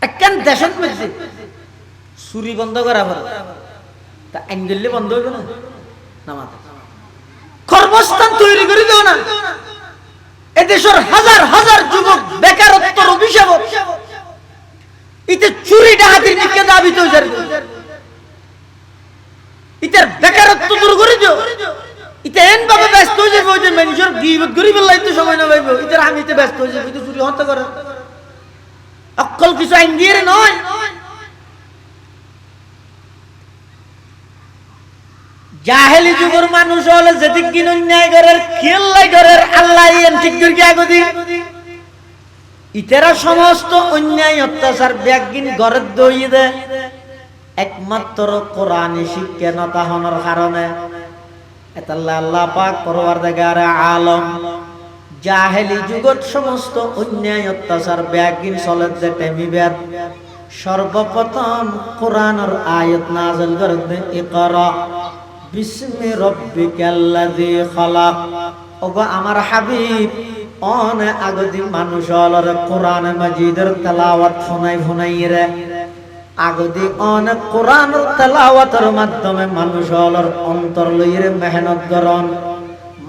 একখান দেশত মধ্যে চুরি বন্ধ করা পড়ে তা আইন দিলে বন্ধ হইব না নামাজ কর্মস্থান তৈরি করে দেও না এদেশের হাজার হাজার যুবক বেকারত্বের অভিশাপ ইতে চুরি ডাহাতির দিকে দাবিত হয়ে যাবে ইতার বেকারত্ব দূর করে দিও ইতে এন ভাবে ব্যস্ত হয়ে যাবে ওই যে মানুষের গিবত গরিবের লাইতে সময় না পাইব ইতার আমি ব্যস্ত হয়ে যাবে চুরি হত্যা করে অকল কিছু আইন দিয়ে নয়। জাহেলি যুগের মানুষ হলে যেদিক দিন অন্যায় করার খেয়াল করার আল্লাহ ঠিক করে আগদি ইতেরা সমস্ত অন্যায় অত্যাচার ব্যাগিন গড়ের দইয়ে দে একমাত্র কোরআনে শিক্ষা নতা হওয়ার কারণে এতাল্লাহ আল্লাহ পাক পরওয়ারদিগার আলম জাহেলি যুগত সমস্ত অন্যায় অত্যাচার ব্যাগিন চলে যে টেমিবেদ সর্বপ্রথম কোরআনের আয়াত নাযিল করে দে ইকরা বিসমি রাব্বিকাল্লাযী খালাক। ওগো আমার হাবিব অনে আগদি মানুষ হলর কোরআন মাজিদের তেলাওয়াত শুনাই রে আগদি অনেক কোরআনের তেলাওয়াতের মাধ্যমে মানুষ হলর অন্তর লইরে মেহনত করন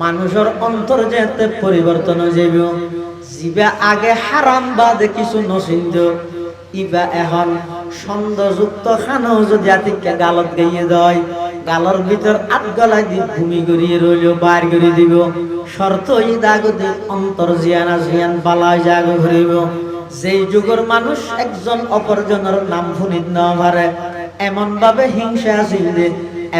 মানুষের অন্তর যেতে পরিবর্তন হয়ে যাবে। জিবা আগে হারাম বাদে কিছু নচিন্ত ইবা এখন ছন্দযুক্ত খানাও যদি আতিকে গালত গাইয়ে দেয় গালর ভিতর আট গলায় দি ভূমি গড়িয়ে রইলেও বাইর করে দিব শর্ত ঈদ আগদি অন্তর জিয়ানা জিয়ান বালায় জাগ ঘুরিব। যেই যুগের মানুষ একজন অপরজনের নাম শুনিত না পারে এমন ভাবে হিংসা আসিল দে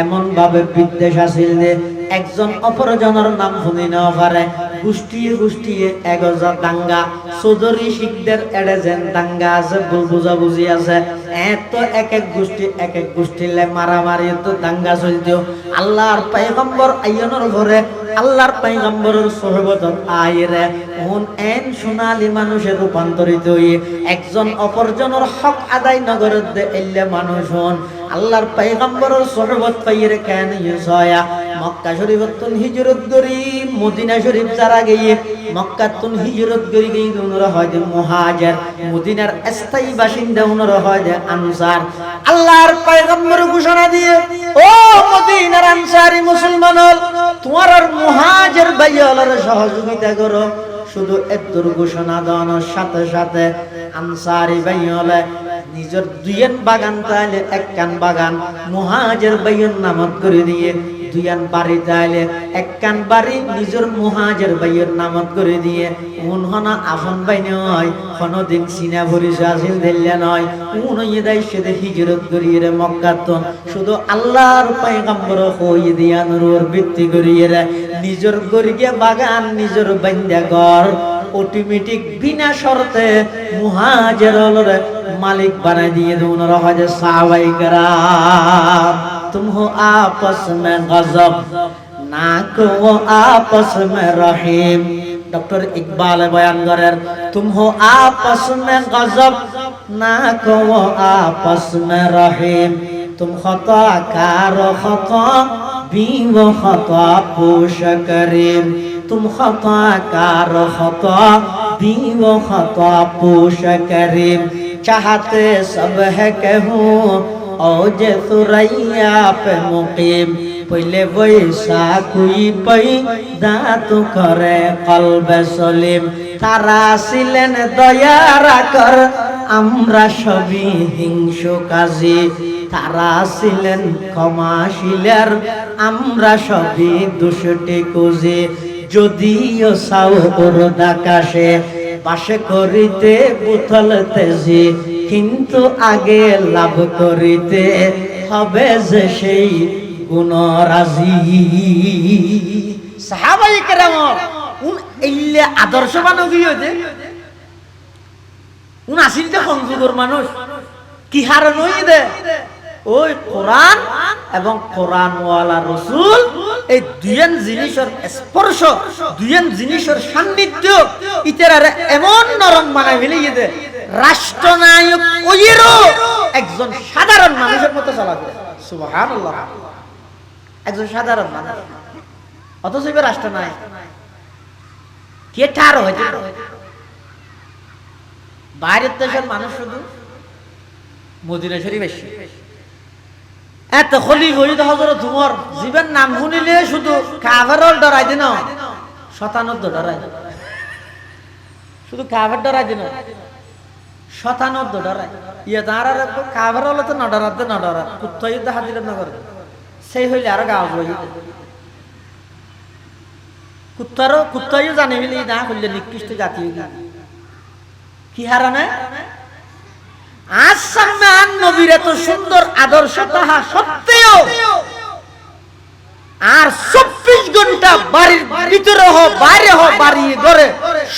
এমন ভাবে বিদ্বেষ আসিল দে একজন অপরজনের নাম শুনি না পারে গোষ্ঠীয়ে গোষ্ঠীয়ে এগজা দাঙ্গা চৌধুরী শিখদের এড়ে যেন দাঙ্গা আছে ভুল বুঝাবুঝি আছে এত এক এক গোষ্ঠীলে মারামারি তো দাঙ্গা চলতেও আল্লাহর পয়গম্বর আইয়নের ঘরে আল্লাহর পয়গম্বরের সোহবতত আইরে মন এন সোনালী মানুষের রূপান্তরিত হয়ে একজন অপরজনের হক আদায় নগরে দে এলে মানুষ হন আল্লাহর পয়গম্বরের সোহবত পাইরে কেন ইসয়া মক্কা শরীফতুন হিজরত করি মদিনা শরীফ যারা গিয়ে মক্কাতুন হিজরত করি গিয়ে উনরা হয় যে মুহাজির মদিনার স্থায়ী বাসিন্দা উনরা হয় যে আনসার। আল্লাহর পয়গম্বর ঘোষণা দিয়ে ও মদিনার আনসারী মুসলমান তোমার আর মুহাজির ভাইয়ালার সহযোগিতা করো। শুধু এতর ঘোষণা দেওয়ার সাথে সাথে আনসারী ভাইয়ালা নিজের দুইয়েন বাগান তাইলে একখান বাগান মুহাজির ভাইয়ের নামত করে দিয়ে দুইয়ান বাড়ি তাইলে একখান বাড়ি নিজের মুহাজির ভাইয়ের নামত করে দিয়ে উনহনা আফন ভাই নয় কোনদিন সিনা ভরিস আসিল দিল্লা নয় উনই দেয় সেদে হিজরত করিয়ে রে মক্কাতন শুধু আল্লাহর পয়গম্বর হয়ে দিয়া নুরুর ভিত্তি করিয়ে রে নিজের গরিগে বাগান নিজের বান্দা ঘর অটোমেটিক বিনা শর্তে মুহাজির হলরে মালিক বানাই দিয়ে উনারা হয় যে সাহাবায়ে কেরাম। तुम हो आपस में गजब ना को आपस में रहीम। डॉक्टर इकबाल बयान करें तुम हो आपस में गजब ना को आपस में रहीम। तुम खता कारो खता भी वो खता पोश करीम। तुम खता कारो खता भी वो खता पोश करीम। चाहते सब है कहूँ औजे सुरैया पे मुकीम। पहले वैसा कोई पैदा तो करे कल्बे सलीम। तारा ছিলেন দয়া রাখর আমরা সবই হিংসু কাজী। তারা ছিলেন ক্ষমাশীলের আমরা সবই দুষ্টে কুজি। যদিও সাও ওর আকাশে পাশে করিতে বুথল তেজি কিন্তু আগে লাভ করিতে হবে যে সেই গুণরাজি। সাহাবায়ে কেরাম উন এলে আদর্শবান হইছে উন আসিল যে সংযুগের মানুষ কি হারে নই দে ওই কোরআন এবং কোরআনওয়ালা রাসূল এই দুইয়েন জিনিসের স্পর্শ দুইয়েন জিনিসের সান্নিধ্য ইতারে এমন নরম বানাই ফেলিয়ে দে রাষ্ট্রনায়ক ওইরও একজন সাধারণ মানুষের মতো চলাফেরা। সুবহানাল্লাহ একজন সাধারণ মানুষ অথচ এবার রাষ্ট্রনায়ক কে ঠার হয়েছে। বাইরের দেশের মানুষ শুধু মদিনা শরীফ এসে এত খলি হইদ হযরত উমর জীবন নাম শুনিলে শুধু কাফেরল ডরাই দিন শতানত ডরাই শুধু কাফের ডরাই দিন শতানত ডরাই ইয়ে তার কাফেরল তো না ডরা কুত্তা যুদ্ধ হাজির না করে সেই হইলে আর গাও হই কুত্তাইও জানি মিলি না হইলে নিকৃষ্ট জাতি কি হারানে নবীর এত সুন্দর আদর্শ তাহা সত্ত্বেও আর 24 ঘন্টা বাড়ির ভিতরে হোক বাইরে হোক বাড়ি ঘরে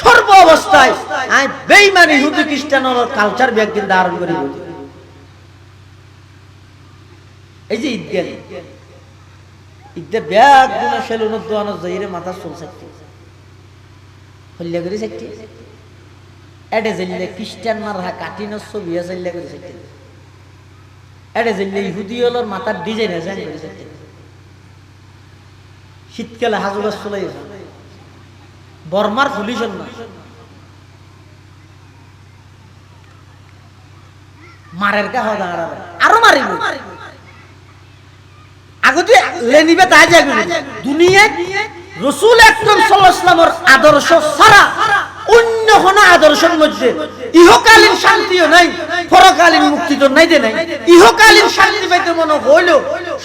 সর্ব অবস্থায় আমি বেঈমানি ইহুদি খ্রিস্টানের কালচার একদিন ধারণ করি। এই যে ঈদে ব্যাগ গুনা সেলুনত দোয়ানো যাইরে মাথা চুল সাইতে হল্লা করে সাইতে এডে জেলে খ্রিস্টান মার কাটিনের ছবি আছে হল্লা করে সাইতে এডে জেলে ইহুদি হলোর মাথার ডিজাইন আছে করে সাইতে শীতকালে হাজু গাছ চলে গেছে বর্মার পুলিশের না মারের কা হওয়া আরো মারিব আগতে লেনিবে তাই যাবে দুনিয়ায় রাসূল আকরাম সাল্লাল্লাহু আলাইহি ওয়াসাল্লামের আদর্শ ছাড়া অন্য কোন আদর্শের মধ্যে ইহকালীন শান্তিও নাই পরকালীন মুক্তি তো নাই দে নাই। ইহকালীন শান্তি পাইতে মনে হইল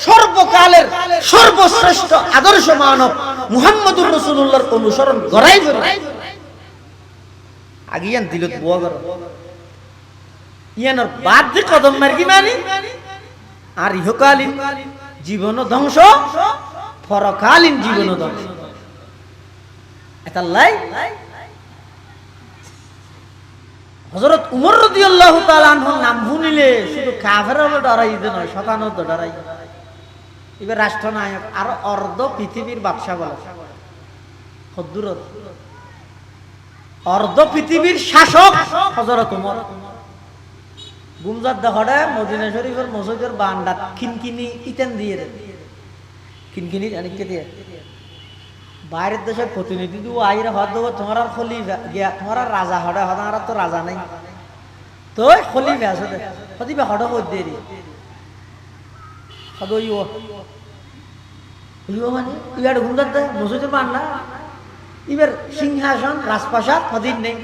সর্বকালের সর্বশ্রেষ্ঠ আদর্শ মানব মুহাম্মদুর রাসূলুল্লাহর অনুসরণ করাই করে আগিয়ান দিলত বুয়া কর ইয়ানোর বাদ যে কদম মারকি মানি আর ইহকালীন জীবন ধ্বংস পরকালীন জীবন ধ্বংস এতাল্লাই হযরত উমর রাদিয়াল্লাহু তাআলা আনহুর নাম শুনিলে শুধু কাফেরও ডরাই দে নয় শয়তানও ডরাই। এবার রাষ্ট্রনায়ক আর অর্ধ পৃথিবীর বাদশা বলে হদ্দুরত অর্ধ পৃথিবীর শাসক হযরত উমর গুমজাত দহড়ে মদিনা শরীফের মসজিদের বারান্দাত খিনকিনি ইতেন দিয়ে রে খিনকিনি অনেককে দিয়ে বাইরের দেশের প্রতিনিধি দু আইরে হদ তোমার আর খলিফা গিয়া তোমার আর রাজা হড়ে হদার তো রাজা নাই তো খলিফা আছে খলিফা হড়ে কই দিয়ে রে হদ ইও ইও মানে ইয়ার গুমজাত দে মসজিদের বারান্দা এবার সিংহাসন রাজপ্রাসাদ হদিন নেই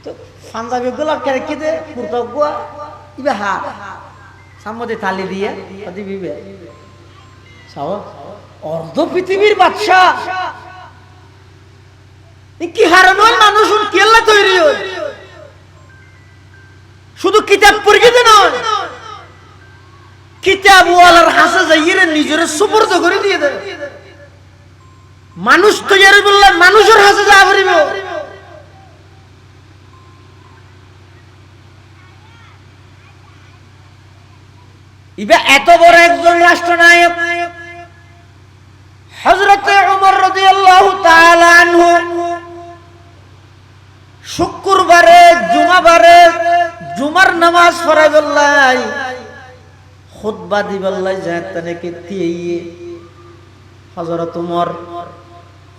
তো পাঞ্জাবি গুলা কেড়ে দে কুর্তা গুয়া ইবে হা সামনে থালি দিয়ে হদি বিবে সাও অর্ধ পৃথিবীর বাদশা কি হারানোর মানুষ কেল্লা তৈরি হয় শুধু কিতাব পড়িতে নয় কিতাব ওয়ালার হাসে যাইরে নিজের সুপর্দ করে দিয়ে দেয় মানুষ তৈরি বললে মানুষের হাসে যা পারিব ইবে এত বড় একজন রাষ্ট্রনায়ক হযরত উমর রাদিয়াল্লাহু তাআলা আনহু শুক্রবারে জুমাবারে জুমার নামাজ পড়াই বললাই খুতবা দি বললাই যাতনে কে তিয়ে হযরত উমর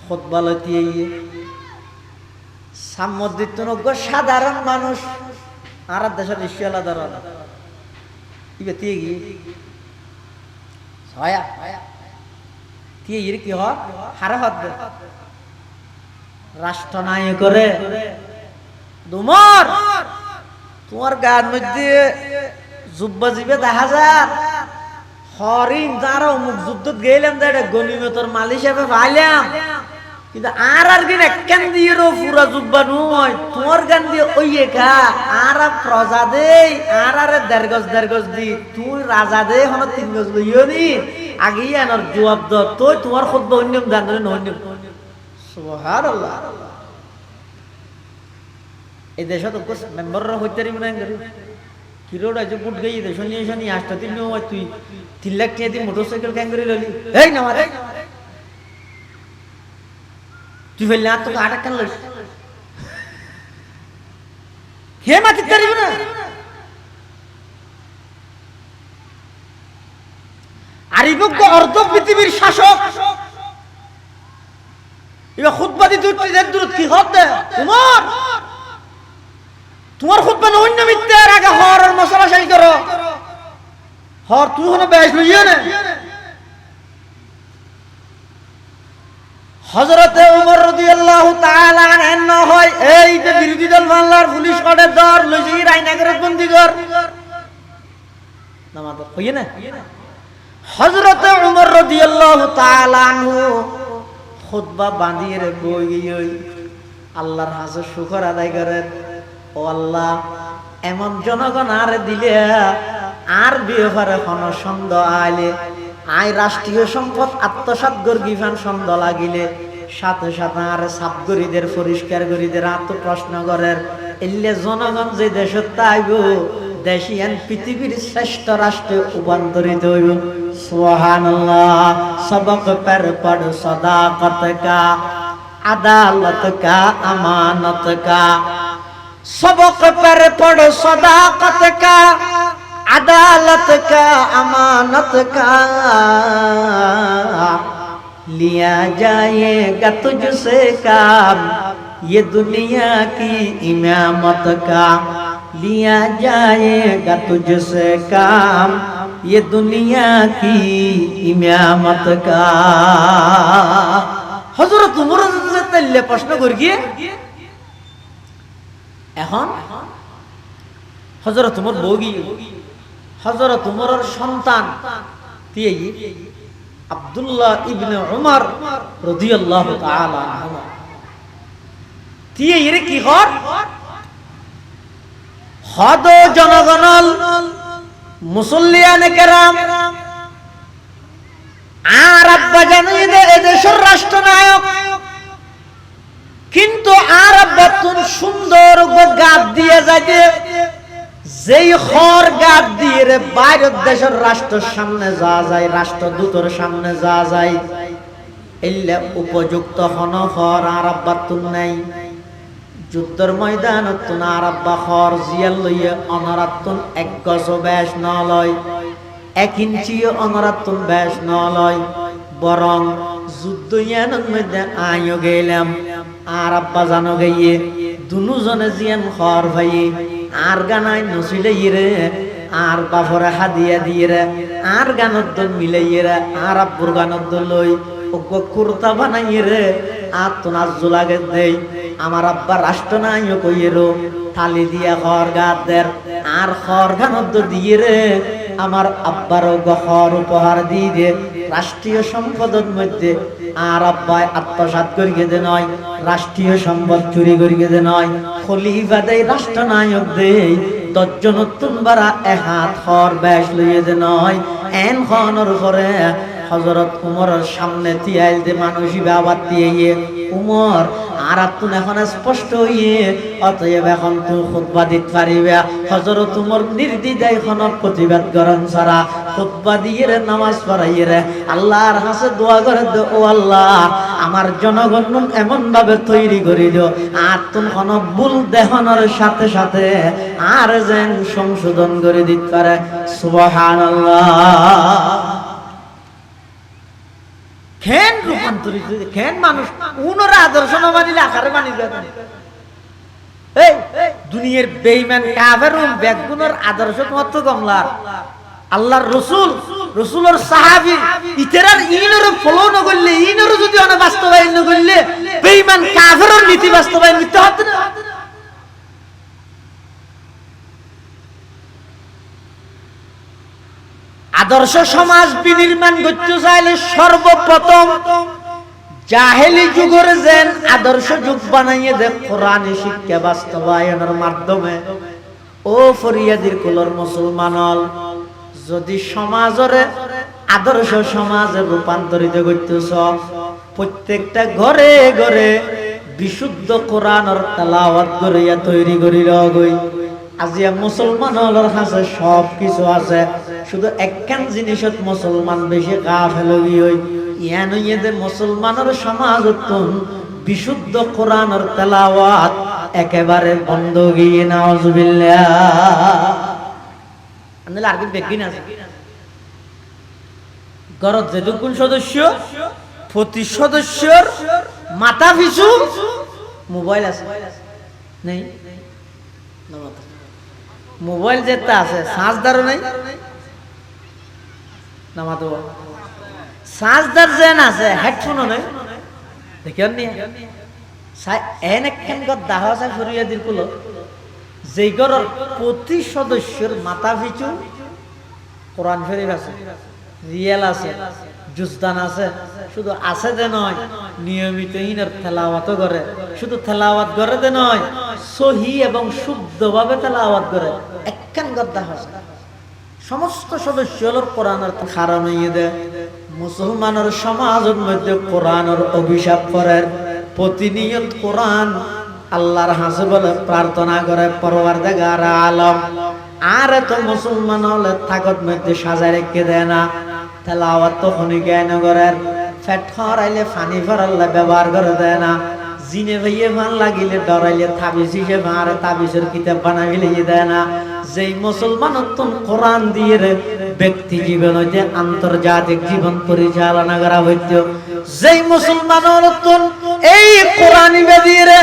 খুতবা লতিয়ে সামুদ্রিক সাধারণ মানুষ আর দেশের ইশিয়ালা ধরা ইবে তিয়ে গিয়ে ছয়া তিয়ে কি হয় হারে হাত দে রাষ্ট্রনায়ক করে দুমর তোমার গান মধ্যে জুব্বা জিবে 10,000 হরিণ যারা অমুক যুদ্ধ গেলাম দেড়ে গনিমতর মাল হিসেবে পাইলাম কিন্তু আর কিনা কেন দিয়ে পুরা জুব্বা নয় তোমার গান দিয়ে ওই খা আর প্রজা দে আর দেড় গজ দি তুই রাজা দে হন 3 গজ লইও নি আগে আনার জবাব দ তো তোমার খুতবা অন্যম গান ধরে নয় সুবহানাল্লাহ এই দেশে তো কোস মেম্বাররা হইতারি মনে করি কিরোড আজ বুট গই দে শনি শনি আসতে তিন নয় তুই 3 লাখ টাকা দি মোটরসাইকেল কেন করে ললি এই না মারে তুই বললা তো আটা কেন লইস হে মাটি করিব না আরিবক অর্ধ পৃথিবীর শাসক এবার খুতবা দি দুটি দূরত কি হতে তোমার খুতবা না অন্য মিথ্যার আগে হর আর মশলা শেষ করো হর তুই হলো বেশ লইয়া না হযরতে উমর রাদিয়াল্লাহু তাআলা আনহু হয় এই যে বিরোধী দল বাংলার পুলিশ কোর্টে দর লইছি রায়নগরের বন্দি কর নামাজ হইছে না হযরতে উমর রাদিয়াল্লাহু তাআলা আনহু খুতবা বাঁধিয়ে রে বই গই আল্লাহর হাজর শুকর আদায় করেন ও আল্লাহ এমন জনগণ আর দিলে আর বিয়েভারে কোন সন্দেহ আইলে আই রাষ্ট্রীয় সম্পদ আত্মসাৎ গর্গিফান সন্দেহ লাগিলে সাথে সাথে আর সাবগরিদের পরিষ্কার গরিদের আত্ম প্রশ্ন করের এলে জনগণ যে দেশত তাইব দেশিয়ান পৃথিবীর শ্রেষ্ঠ রাষ্ট্রে রূপান্তরিত হইব। সুবহানাল্লাহ। সবক पर पढ़ सदाकत का अदालत का अमानत का सबक पर पढ़ सदाकत का अदालत का अमानत का लिया जाएगा तुझसे काम ये दुनिया की इमामत का लिया जाएगा तुझसे काम ये दुनिया की इमामत का। হযরত উমর তাইলে প্রশ্ন করি গিয়ে এখন হযরত উমর বউগি হযরত উমরের সন্তান তিয়ে আব্দুল্লাহ ইবনে উমর রাদিয়াল্লাহু তাআলা আনহু তিয়ে এর কি কর হদ জনগণল মুসল্লিয়ানে কেরাম আর আব্বা জানি এদেশের রাষ্ট্রনায়ক কিন্তু আর আব্বা তুন সুন্দর গাদ দিয়ে যাইতে যেই খর গাদ দিয়ে রে বাইরের দেশের রাষ্ট্রের সামনে যাওয়া যায় রাষ্ট্রদূতের সামনে যাওয়া যায় এলে উপযুক্ত হন খর আর আব্বা তুন নাই যুদ্ধের ময়দানত তুন আর আব্বা খর জিয়াল লইয়া অনরাতুন এক গজ বেশ ন লয় 1 ইঞ্চি অনরাতুন বেশ ন লয় বরং যুদ্ধ ইয়ানের মধ্যে আইও গেলাম আর আব্বা জানো গিয়ে দুজনে জিয়ান খর ভাই আর গানাই নসিলে ইরে আর বাফরে হাদিয়া দিয়ে রে আর গানত মিলাইয়ে রে আর আব্বুর গানত লই ওগো কুর্তা বানাইয়ে রে আর তো নাজু লাগে দেই আমার আব্বা রাষ্ট্রনায়ক কইয়েরো থালি দিয়া খর গাদের আর খর গানত দিয়ে রে আমার আব্বার গহর উপহার দিয়ে দে রাষ্ট্রীয় সম্পদের মধ্যে আর আব্বাই আত্মসাৎ করিয়ে দে নয় রাষ্ট্রীয় সম্পদ চুরি করিয়ে দে নয় খলিফা দেয় রাষ্ট্রনায়ক দেই 10 জন তুনবারা এক হাত খর বেশ লইয়ে দে নয় এন খনর করে হযরত উমরের সামনে তিয়াইল দে মানুষই বাবা দিয়ে উমর আর তুন এখন স্পষ্ট হইয়ে অতএব এখন তুই খুতবা দিতে পারিবে হযরত উমর নির্দ্বিধায় এখন প্রতিবাদ করেন সারা খুতবা দিয়ে রে নামাজ পড়াইয়ে রে আল্লাহর কাছে দোয়া করে দে ও আল্লাহ আমার জনগণ এমন ভাবে তৈরি করে দিও আর তুন কোন ভুল দেখানোর সাথে সাথে আর যেন সংশোধন করে দিতে পারে সুবহানাল্লাহ। খেন রূপান্তরিত খেন মানুষ উনরা আদর্শ না মানিলে আকারে মানি যাবে এই দুনিয়ার বেঈমান কাফেরুন বেগুনের আদর্শ মত কমলার আল্লাহর রাসূলের সাহাবী ইতরার ইনর ফলো না করলে ইনর যদি অন বাস্তবায়ন না করলে বেঈমান কাফেরের নীতি বাস্তবায়ন করতে হতো না। আদর্শ সমাজ বিনির্মাণ করতে চাইলে সর্বপ্রথম জাহেলি যুগের যেন আদর্শ যুগ বানাইয়ে দে কোরআনী শিক্ষা বাস্তবায়নের মাধ্যমে ও ফরিয়াদির কুলর মুসলমানল যদি সমাজের আদর্শ সমাজে রূপান্তরিত করতেছ প্রত্যেকটা ঘরে ঘরে বিশুদ্ধ কোরআনের তেলাওয়াত করিয়া তৈরি করি লগই আজিয়া মুসলমানর কাছে সব কিছু আছে শুধু একখান জিনিসত মুসলমান বেশি গাফেল হই ইয়ান ইয়েদের মুসলমানের সমাজতন বিশুদ্ধ কোরআনের তেলাওয়াত একেবারে বন্ধ গিয়ে নাউজুবিল্লাহ আনলে আর কি বেগিন আছে গরত যেটুকুন সদস্য প্রতি সদস্যর মাথা পিছু মোবাইল আছে নেই না মাথা মোবাইল যেটা আছে চার্জদারও নাই না মাতো চার্জদার যেন আছে হেডফোনও নাই দেখিও নি এন একখান গত দাহ আছে ফরিয়াদির কুলো যেই ঘরের প্রতি সদস্যের মাথা পিছু কোরআন শরীফ আছে রিয়েল আছে জুজদান আছে, শুধু আছে দে নয়, নিয়মিত ইনের তেলাওয়াত করে, শুধু তেলাওয়াত করে দে নয়, সহি এবং শুদ্ধভাবে তেলাওয়াত করে। একখান গদ্দা হাসে সমস্ত সদস্য হল কোরআনের কারণ হইয়ে দে মুসলমানের সমাজের মধ্যে কোরআনের অভিশাপ করে, প্রতিনিয়ত কোরআন আল্লাহর হাসে বলে প্রার্থনা করে পরওয়ারদিগার আলম আর তো মুসলমান হলে তাকত মধ্যে সাজায় রেখে দেয় না, তেলাওয়াত তখনই জ্ঞান করার, ফেট খরাইলে ফানি ফরাল্লা ব্যবহার করে দেয় না, জিনে ভাইয়ে ফান লাগিলে ডরাইলে তাবিজ হিসেবে আর তাবিজের কিতাব বানাইলে দেয় না। যেই মুসলমান কোরআন দিয়ে ব্যক্তি জীবন হইতে আন্তর্জাতিক জীবন পরিচালনা করা হইত, যেই মুসলমান এই কোরআনী বেদিয়ে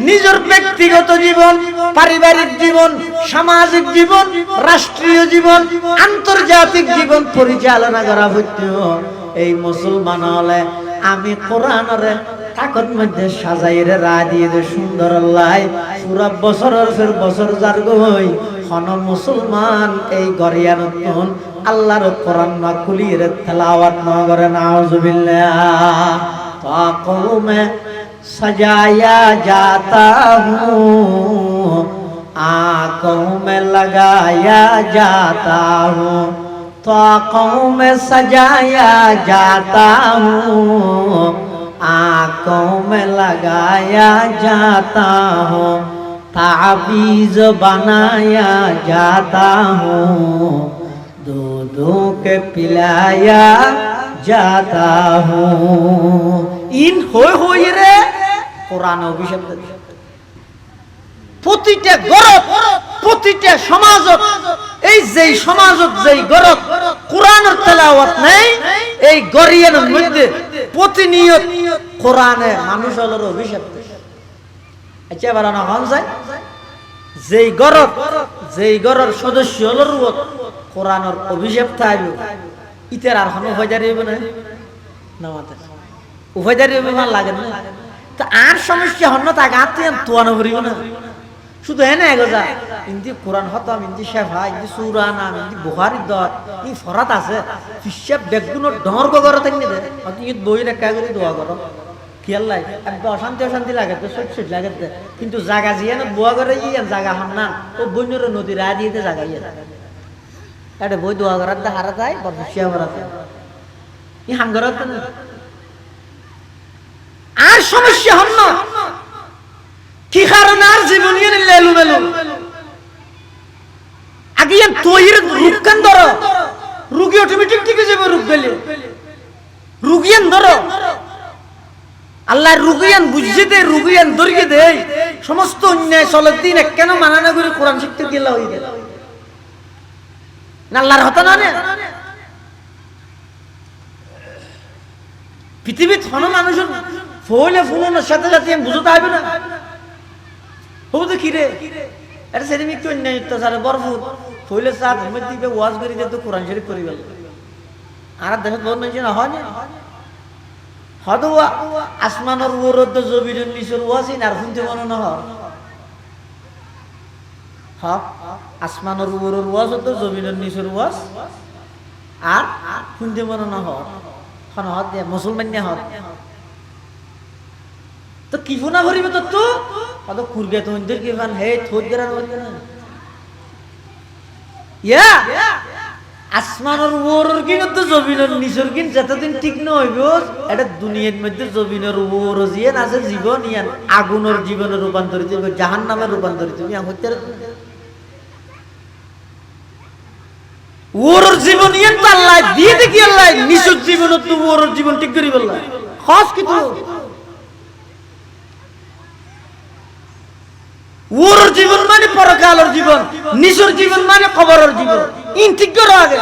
নিজের ব্যক্তিগত জীবন, পারিবারিক জীবন, সামাজিক জীবন, রাষ্ট্রীয় জীবন, আন্তর্জাতিক জীবন পরিচালনা করা হইত, এই মুসলমান হলে আমি কোরআনরে তাকত মধ্যে সাজাইরে রা দিয়ে দে সুন্দর লাই পুরা বছরের ফের বছর যার গই হন মুসলমান এই গরিয়া নতুন আল্লাহর কোরআন না খুলিয়ে তেলাওয়াত না করে নাউজুবিল্লাহ। তাকও মে সজায়া জাতা হুঁ आँखों में लगाया जाता हूँ, ताक़ों में सजाया जाता हूँ, आँखों में लगाया जाता हूँ, ताबीज़ बनाया जाता हूँ, दूधों के पिलाया जाता हूँ। इन हो रे कुरान अभिषेक প্রতিটা গরব, প্রতিটা সমাজত, এই যেই সমাজত যেই গরব কোরআনের তেলাওয়াত নেই, এই গরিয়ার মধ্যে প্রতিনিয়ত কোরআনে মানুষ হলোর অভিশাপ। আচ্ছা এবার না হন যায় যেই গরব, যেই গরর সদস্য হলোর কোরআনের অভিশাপ থাকবে, ইতার আর কোনো উভয়দারি হবে না, নামাতে উভয়দারি হবে ভাল লাগে না, তা আর সমস্যা হন না, তাকে আত্মীয় তোয়ানো করিব না, শুধু এনে এগোজা ইন্দি কোরআন হতাম, ইন্দি শেফা, ইন্দি সূরা নাম, ইন্দি বুখারী দর, ই ফরাত আছে, হিসাব বেগুনো ডর গগর থাকি দে, তুমি বই রেখা করে দোয়া করো, কি আল্লাহ একদম অশান্তি অশান্তি লাগে তো, সহ্য লাগে দে, কিন্তু জায়গা জিয়ে না দোয়া করে ইয়ে জায়গা হন না, ও বন্যর নদী রা দিয়ে জায়গা ইয়ে এটা বই দোয়া করার দা হারা যায়, বর্ষিয়া করা যায়, ই হাম করার না আর সমস্যা হন না, কি কারণে আর জীবন লেলু মেলু আগে তৈরি রূপকান ধরো, রুগী অটোমেটিক ঠিক হয়ে যাবে, রূপ গেলে রুগিয়ান ধরো, আল্লাহ রুগিয়ান বুঝিয়ে দে, রুগিয়ান ধরিয়ে দে, সমস্ত অন্যায় চলের দিন কেন মানানা করে কোরআন শিখতে গেলা হয়ে গেল না, আল্লাহর হতা না পৃথিবীর ধন মানুষের ফলে ফুলনের সাথে সাথে বুঝতে হবে না, হবু কি রে এটা সেদিন একটু অন্যায় অত্যাচারে বরফুর ফইলে চাঁদ দিবে ওয়াজ করে দিয়ে তো কোরআন শরীফ করি গেল, আর দেশত বল নাই না হয় না হয়তো আসমানের উপর জমিনের নিচের ওয়াজ আর শুনতে মনে না হয়, হ্যাঁ আসমানের উপরের ওয়াজ হতো জমিনের নিচের ওয়াজ আর শুনতে মনে না হয়, হন হত দিয়ে মুসলমান না হত তো কি ফোনা ভরিবে তো তো অত কুরগে তো ইনদের কি ফান হে থোদ গরার বলবে না ইয়া আসমানের উপরের কিন তো জমিনের নিচের কিন যতদিন ঠিক না হইব, এটা দুনিয়ার মধ্যে জমিনের উপর জিয়ে আছে জীবন ইয়ান আগুনের জীবনে রূপান্তরিত হবে, জাহান্নামে রূপান্তরিত হবে, ইয়ান হইতে ওর জীবন ইয়ান তো আল্লাহ দিয়ে দেখি, আল্লাহ নিচের জীবন তো ওর জীবন ঠিক করি বললা খাস কিছু ওর জীবন মানে পরকালের জীবন, নিচের জীবন মানে কবরের জীবন, ইন ঠিক করো আগে,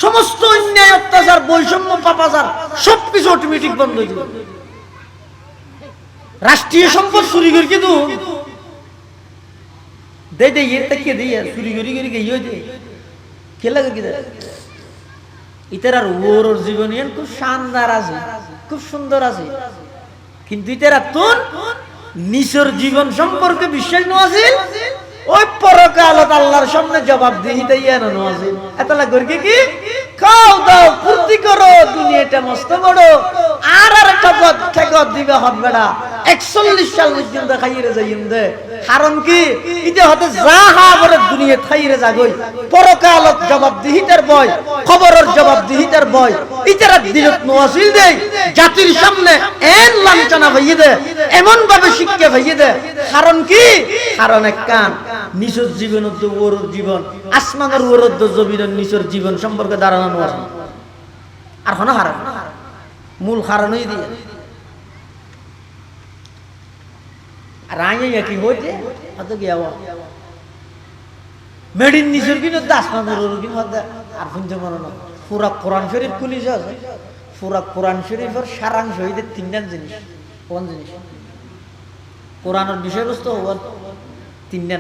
সমস্ত অন্যায় অত্যাচার বৈষম্য পাপাচার সবকিছু অটোমেটিক বন্ধ হয়ে যাবে, রাষ্ট্রীয় সম্পদ চুরি করে কিন্তু দে দে ইয়ে তাকিয়ে দিয়ে চুরি করি করি গিয়ে দে খেলা করি দে ইতার আর ওর জীবন ইয়ান খুব শানদার আছে, খুব সুন্দর আছে, কিন্তু ইতারা তোর নিচের জীবন সম্পর্কে বিশ্বাস না আছে, ওই পরকাল পরকালত আল্লাহর সামনে জবাবদিহি দেইয়া না নওয়াজি এতলা করি কি খাও দাও ফুর্তি করো দুনিয়াটা মস্ত বড় আর একটা ঠেকত দিবে হবে বেড়া 41 সাল পর্যন্ত খাইরে যাইম দে কারণ কি ইতে হতে যা হা বলে দুনিয়া খাইরে যাগই পরকালত জবাবদিহিতার ভয় খবরের জবাবদিহিতার ভয় ইতারা দিলত নওয়াজিল দেই জাতির সামনে এন লাঞ্ছনা হইয়ে দে এমন ভাবে শিক্ষা হইয়ে দে কারণ কি কারণ এক কান নিচের জীবন ওর জীবন আসমানের ওর জমিনের নিচের জীবন সম্পর্কে ধারণা নওয়াজ আর কোনো হারান মূল কারণই দিয়ে আর আইয়া কি হইতে অত গিয়া মেডিন নিচের কিনে আসমানের ওর কিনে আর শুনতে মনে না পুরা কোরআন শরীফ খুলি আছে পুরা কোরআন শরীফের সারাংশ হইতে তিনটা জিনিস কোন জিনিস কোরআনের বিষয়বস্তু হওয়ার তিনটা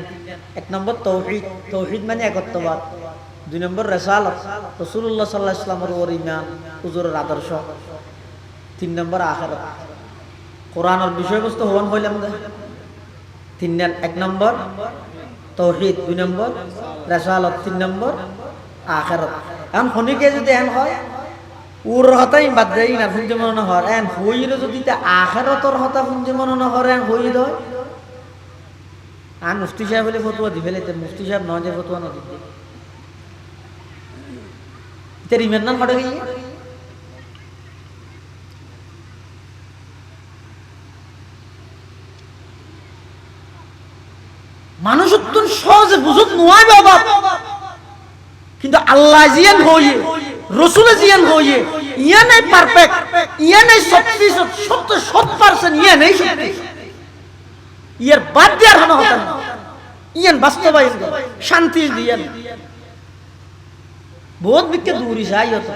এক নম্বর তৌহিদ তৌহিদ মানে একত্ববাদ দুই নম্বর রিসালাত রাসূলুল্লাহ সাল্লাল্লাহু আলাইহি ওয়াসাল্লামের উপর ঈমান হুজুরের আদর্শ তিন নম্বর আখিরাত কোরআনের বিষয়বস্তু হওয়ান হইলাম তিনটা এক নম্বর তৌহিদ দুই নম্বর রিসালাত তিন নম্বর আখিরাত এখন খনিকে যদি এন হয় ওর হতাই বাদ দেই না শুনতে মনে না হয় এন হইলে যদি আখিরাতের হতা শুনতে মনে না হয় এন হই দয় আর মুফতি সাহেব বলে ফতোয়া দি ফেলে মুফতি সাহেব নয় যে ফতোয়া না দিতে তের ইমান নাম পড়ে গিয়ে মানুষ তো সহজে বুঝত নয় বাবা কিন্তু আল্লাহ জিয়ান হইয়ে রসুল জিয়ান হইয়ে ইয়া নাই পারফেক্ট ইয়া নাই 70% ইয়া নাই সত্যি ইয়ার বাদ দেওয়ার হন হতেন ইয়ান বাস্তবায়ন শান্তি দিয়েন বহুত বিকে দূরি যাই হতো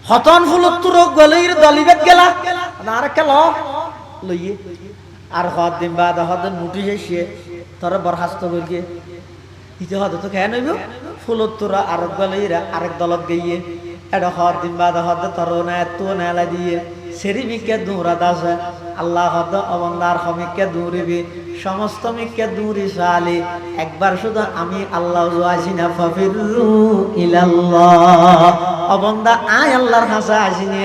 হতন ফুলত্তর গলির দলিবেদ গেলা আর কেল লইয়ে আর হদ দিন বাদ হদ মুটি যাইছে তোরা বরখাস্ত করিয়ে ইতে হদ তো কেন হইব ফুলত্তরা আরেক গলিরা আরেক দলত গিয়ে এটা হদ দিন বাদ হদ তোর না এত নেলা দিয়ে সেরি মিকে দূরা দাসে আল্লাহ হদ অবন্দার হমিকে দূরিবি সমস্ত মিকে দূরি সালি একবার শুধু আমি আল্লাহ আসিনা ফাফিরু ইলাল্লাহ অবন্দা আয় আল্লাহর হাসা আসিনি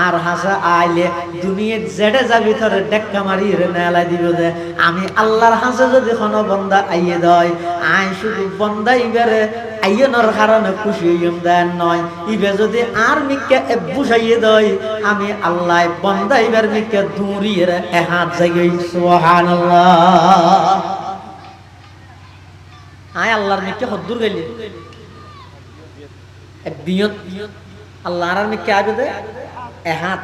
আর হাসা আইলে দুনিয়ার জেডে যাবি তোর ডেক্কা মারি নেলা দিব দে আমি আল্লাহর হাসা যদি কোনো বন্দা আইয়ে দেয় আয় শুধু বন্দা ইবারে আইয়নের কারণে খুশি হইম দেন নয় ইবে যদি আর মিকে বুঝাইয়ে দেয় আমি আল্লাহ বন্দা ইবার মিকে দূরিয়ে হাত জায়গায় সুবহানাল্লাহ আয় আল্লাহর মিকে হদ্দুর গেলি বিয়ত আল্লাহ আর মিকে আবে দে হাত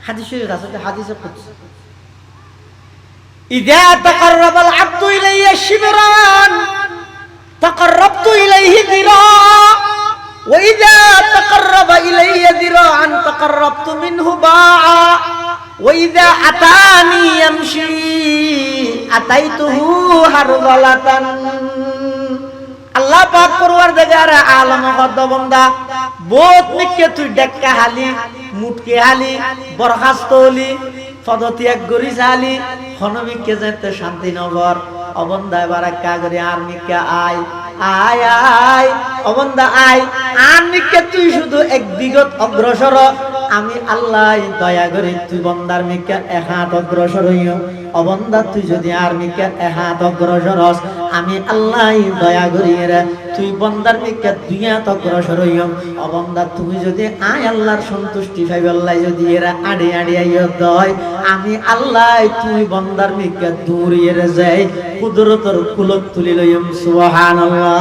হাদিস শরীফ আছে হাদিসে কুদসি ইযা তাকাররাবাল আবদু ইলাইয়া শিবরান تقربت إليه ذراعا وإذا تقرب إلي ذراعا تقربت منه باعا وإذا أتاني يمشي أتيته هرولة আল্লাহ পাক পরওয়ারদিগার আলম কত বান্দা বহুত মিকে তুই ডেক্কা হালি মুটকে হালি বরখাস্ত হলি পদত্যাগ করি জালি হনমিকে যেতে শান্তিনগর অবন্দা বারাক্কা করে আর মিকে আয় আয় আয় অবন্দা আয় আর মিকে তুই শুধু এক বিগত অগ্রসর আমি আল্লাহ দয়া করে তুই বন্দার মিকে এক হাত অগ্রসর হইও অবন্দা তুই যদি আর মিকে এক হাত অগ্রসর হস আমি আল্লাহ দয়া করি রে তুই বন্দার মিকে দুই হাত অগ্রসর হইও অবন্দা তুমি যদি আয় আল্লাহর সন্তুষ্টি পাইবে আল্লাহ যদি এরা আড়ে আড়ে আইও দয় আমি আল্লাহ তুই বন্দার মিকে দূরিয়ে যাই কুদরতর কুলত তুলি লইম সুবহানাল্লাহ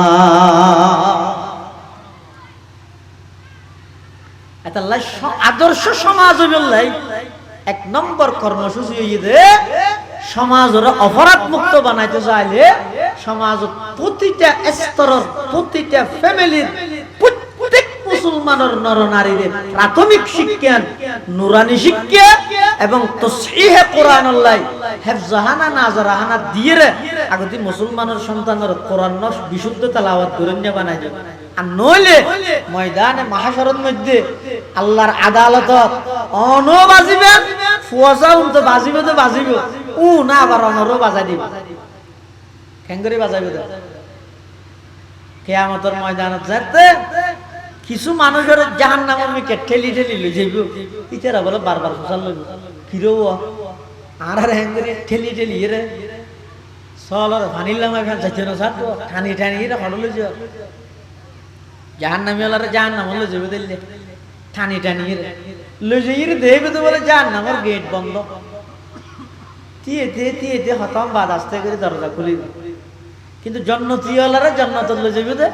এটা আল্লাহ আদর্শ সমাজ হইলাই এক নম্বর কর্মসূচি হইয়ে সমাজের অপরাধ মুক্ত বানাইতে চাইলে সমাজ প্রতিটা স্তরের প্রতিটা ফ্যামিলির প্রত্যেক মুসলমানের নরনারীদের প্রাথমিক শিক্ষা নুরানি শিক্ষা এবং তাসহিহে কোরআন আল্লাহ হিফজাহানা নাজরাহানা দিয়ে আগতি মুসলমানের সন্তানের কোরআন বিশুদ্ধ তেলাওয়াত করে নিয়ে বানাই দেবে আর নইলে ময়দানে মাহশরের মধ্যে আল্লাহর আদালত অনো বাজিবে ফুয়াসা উনতো বাজিবে তো বাজিবে ও না আবার অনরও বাজাই দিবে ঠ্যাঙ্গরি বাজাইবে দে কিয়ামতের ময়দানত যাতে কিছু মানুষের জাহান্নামের মিকে ঠেলি ঠেলি লই যাইব ইতারা বলে বারবার ফুসাল লইব কিরো আর হ্যাঙ্গরি ঠেলি ঠেলি রে সলর ভানিলাম এখন যাইতে না সাত ঠানি ঠানি রে হল লই যা জাহান্নামী ওলারে জাহান্নাম লই যাবে দিলে ঠানি ঠানি রে লই যাই রে দেবে তো বলে জাহান্নামের গেট বন্ধ তিয়ে হতাম বাদ আস্তে করে দরজা খুলি কিন্তু জান্নাতি ওলারে জান্নাত লই যাবে দে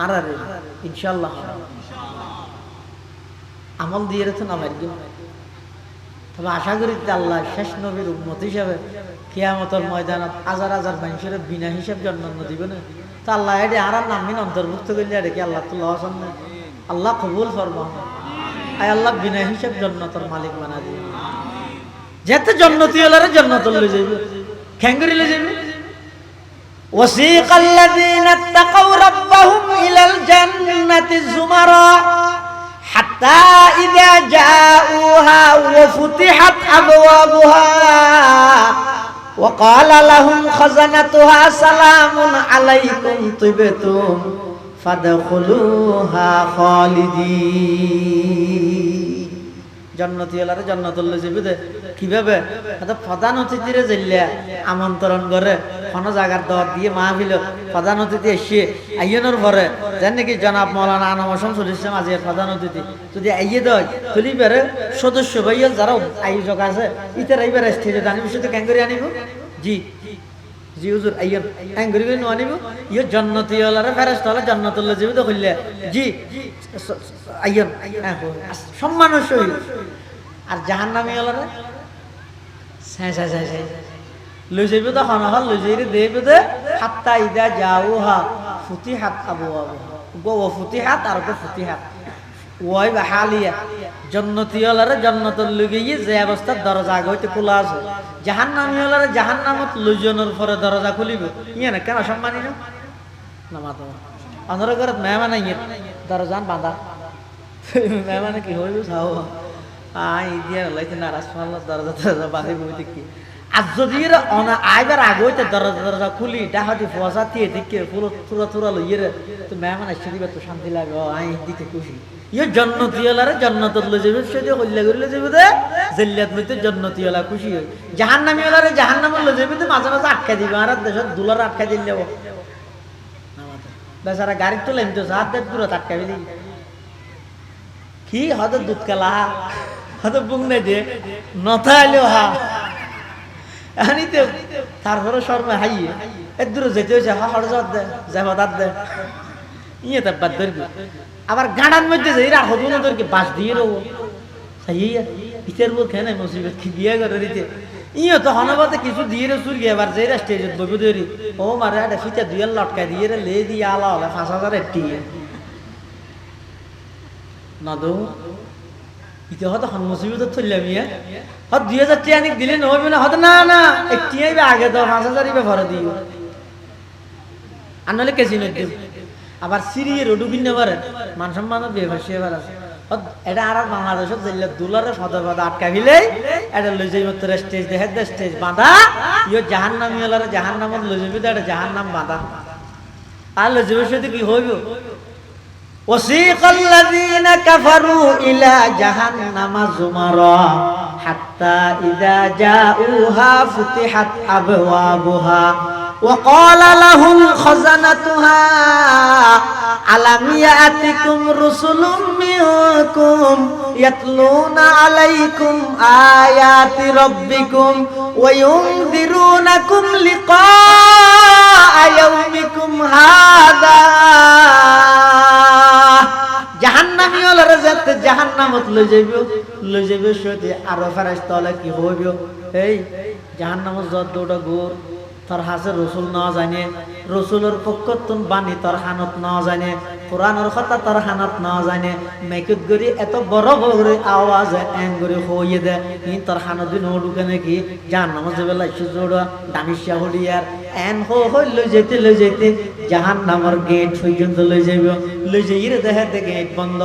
আর আরে ইনশাআল্লাহ আমল দিয়ে রেছে না ভাই তবে আশা করি আল্লাহ শেষ নবীর উম্মত হিসাবে কিয়ামতের ময়দানত হাজার হাজার মানুষের বিনা হিসাব জন্ম দিবে না তো আল্লাহ এটি আর নামিন অন্তর্ভুক্ত করলে আর কি আল্লাহ তো লস না আল্লাহ কবুল ফরমান আয় আল্লাহ বিনা হিসাব জন্নতর মালিক বানা দিবে যেতে জন্নতি হলারে জন্নত লই যাইবে খ্যাঙ্গরি লই যাইবে وسيق الذين اتقوا ربهم إلى الجنة زمرا حتى إذا جاءوها وفتحت أبوابها وقال لهم خزنتها سلام عليكم طبتم فادخلوها خالدين জান্নাতি আলারে জান্নাতুল যাবে দে কিভাবে এটা প্রধান অতিথিরে যাইলা আমন্ত্রণ করে কোন জায়গার দাওয়াত দিয়ে মাহফিল প্রধান অতিথি এসে আইয়নের পরে জান নাকি জনাব মাওলানা আনাম হোসেন সলিসলাম আজির প্রধান অতিথি যদি আইয়ে দেয় তুলি বেরে সদস্য ভাইয়াল যারা আয়োজক আছে ইতার এইবার স্টেজে জানি বিষয়তে কেন করে আনিব জি জি হুজুর আইয়ন আঙ্গুরি করে আনিব ইয়ে জান্নাতি আলারে ফেরেশতা হলে জান্নাতুল যাবে তো কইলে জি আইয়ন সম্মান সহিত আর জাহান্নামী হলারে লই যাইবে তো খানা হল লই যাইরে দেবে দে হাত্তা ইদা যাওহা ফুতিহাত আবওয়াবুহা গো ফুতিহাত আর গো ফুতিহাত ওই বাহালিয়া জান্নাতি হলারে জান্নাতুল লই গিয়ে যে অবস্থা দরজা আগে হইতে খোলা আছে জাহান্নামী হলারে জাহান্নামত লই জনের পরে দরজা খুলিবে ইয়া না কেন সম্মানী না মাতো আন্ধার ঘরে মেহমান আইয়ে দরজান বাঁধা মেহমান কি হইব চাও দিয়া লাইতে নারাজ মাল্লা দরজা দরজা বাঁধি বইতে কি আর যদি আইবার আগে হইতে দরজা দরজা খুলি ডাহাতি ফসা দিয়ে দেখে পুরো তুরা তুরা লইয়ে রে তো মেহমান আসছে দিবে তো শান্তি লাগে আই দিতে খুশি ইয়ে জান্নাতি হলারে জান্নাতত লই যাবে সেটা হইলা করিলে যাবে দে জিল্লাত মইতে জান্নাতি হলা খুশি হয় জাহান্নামী হলারে জাহান্নামে লই যাবে তো মাঝে মাঝে আটকা দিবে আর দেশত দুলার আটকা দিলে বেচারা গাড়ি তোলেন তো হাত দেখ পুরো আটকা দিলি কি হয়তো দুধ কালা হয়তো বুক নাই দিয়ে নথা এলেও হা আনিতে তারপরে শর্মা হাইয়ে এর দূরে যেতে হয়েছে হা হর দে যাবা তার দে ইয়ে তার বাদ ধরবি আবার গাড়ার মধ্যে যাই রাখো না তোরকে বাস দিয়ে রবো সাইয়া ইতের বল খেয়ে নাই মুসিবত কি বিয়ে করে দিতে ইয়ে তো হনবাতে কিছু দিয়ে রে চুর গিয়ে এবার যে স্টেজত বইব ধরি ও মারে একটা ফিতে দুইয়ার লটকা দিয়ে রে লে দিয়ে আলা হলে 5,000 একটি না দো ইতে হয়তো হন মুসিবত থইলাম ইয়ে হয়তো 2,000 টাকা দিলে নহবে না হয়তো না না একটি আগে দাও 5,000 ইবে ভরে দিও আর নাহলে কেজি নয় দিব আবার সিরিয়ে রোডু কিনে পারে মান সম্মান বেভাসী এবার আছে এটা আর বাংলাদেশত যাইলে দুলারে ফদা ফদা আটকা ফেলে এটা লই যাই মাত্র স্টেজ দেখে দে স্টেজ বাঁধা ইয়ে জাহান্নামী হলারে জাহান্নামত লই যাবি এটা জাহান্নাম বাঁধা আর লই যাবে সেটা কি হইব وسيق الذين كفروا إلى جهنم زمرا حتى إذا جاءوها فتحت أبوابها وقال لهم خزنتها ألم يأتكم رسل منكم يتلون عليكم آيات ربكم وينذرونكم لقاء يومكم هذا জাহান্নামী হলারে যাতে জাহান্নামত লই যাইবে সেটি আরো ফেরেশতা হলে কি হইব এই জাহান্নামত যতটা গোর তোর হাসে রসুল না জানে রসুলের পক্ষ তুন বাণী তোর হানত না জানে কোরআনের কথা তোর হানত না জানে মেকুত গরি এত বড় বড় আওয়াজ এন গরি হইয়ে দে ইন তোর হানত দিন ঢুকে নাকি জাহান্নামত যাবে লাইছে জোড়া দানিশা হলিয়ার এন হই লই যেতে জাহান্নামের গেট পর্যন্ত লই যাইব লই যাইরে দেখে গেট বন্ধ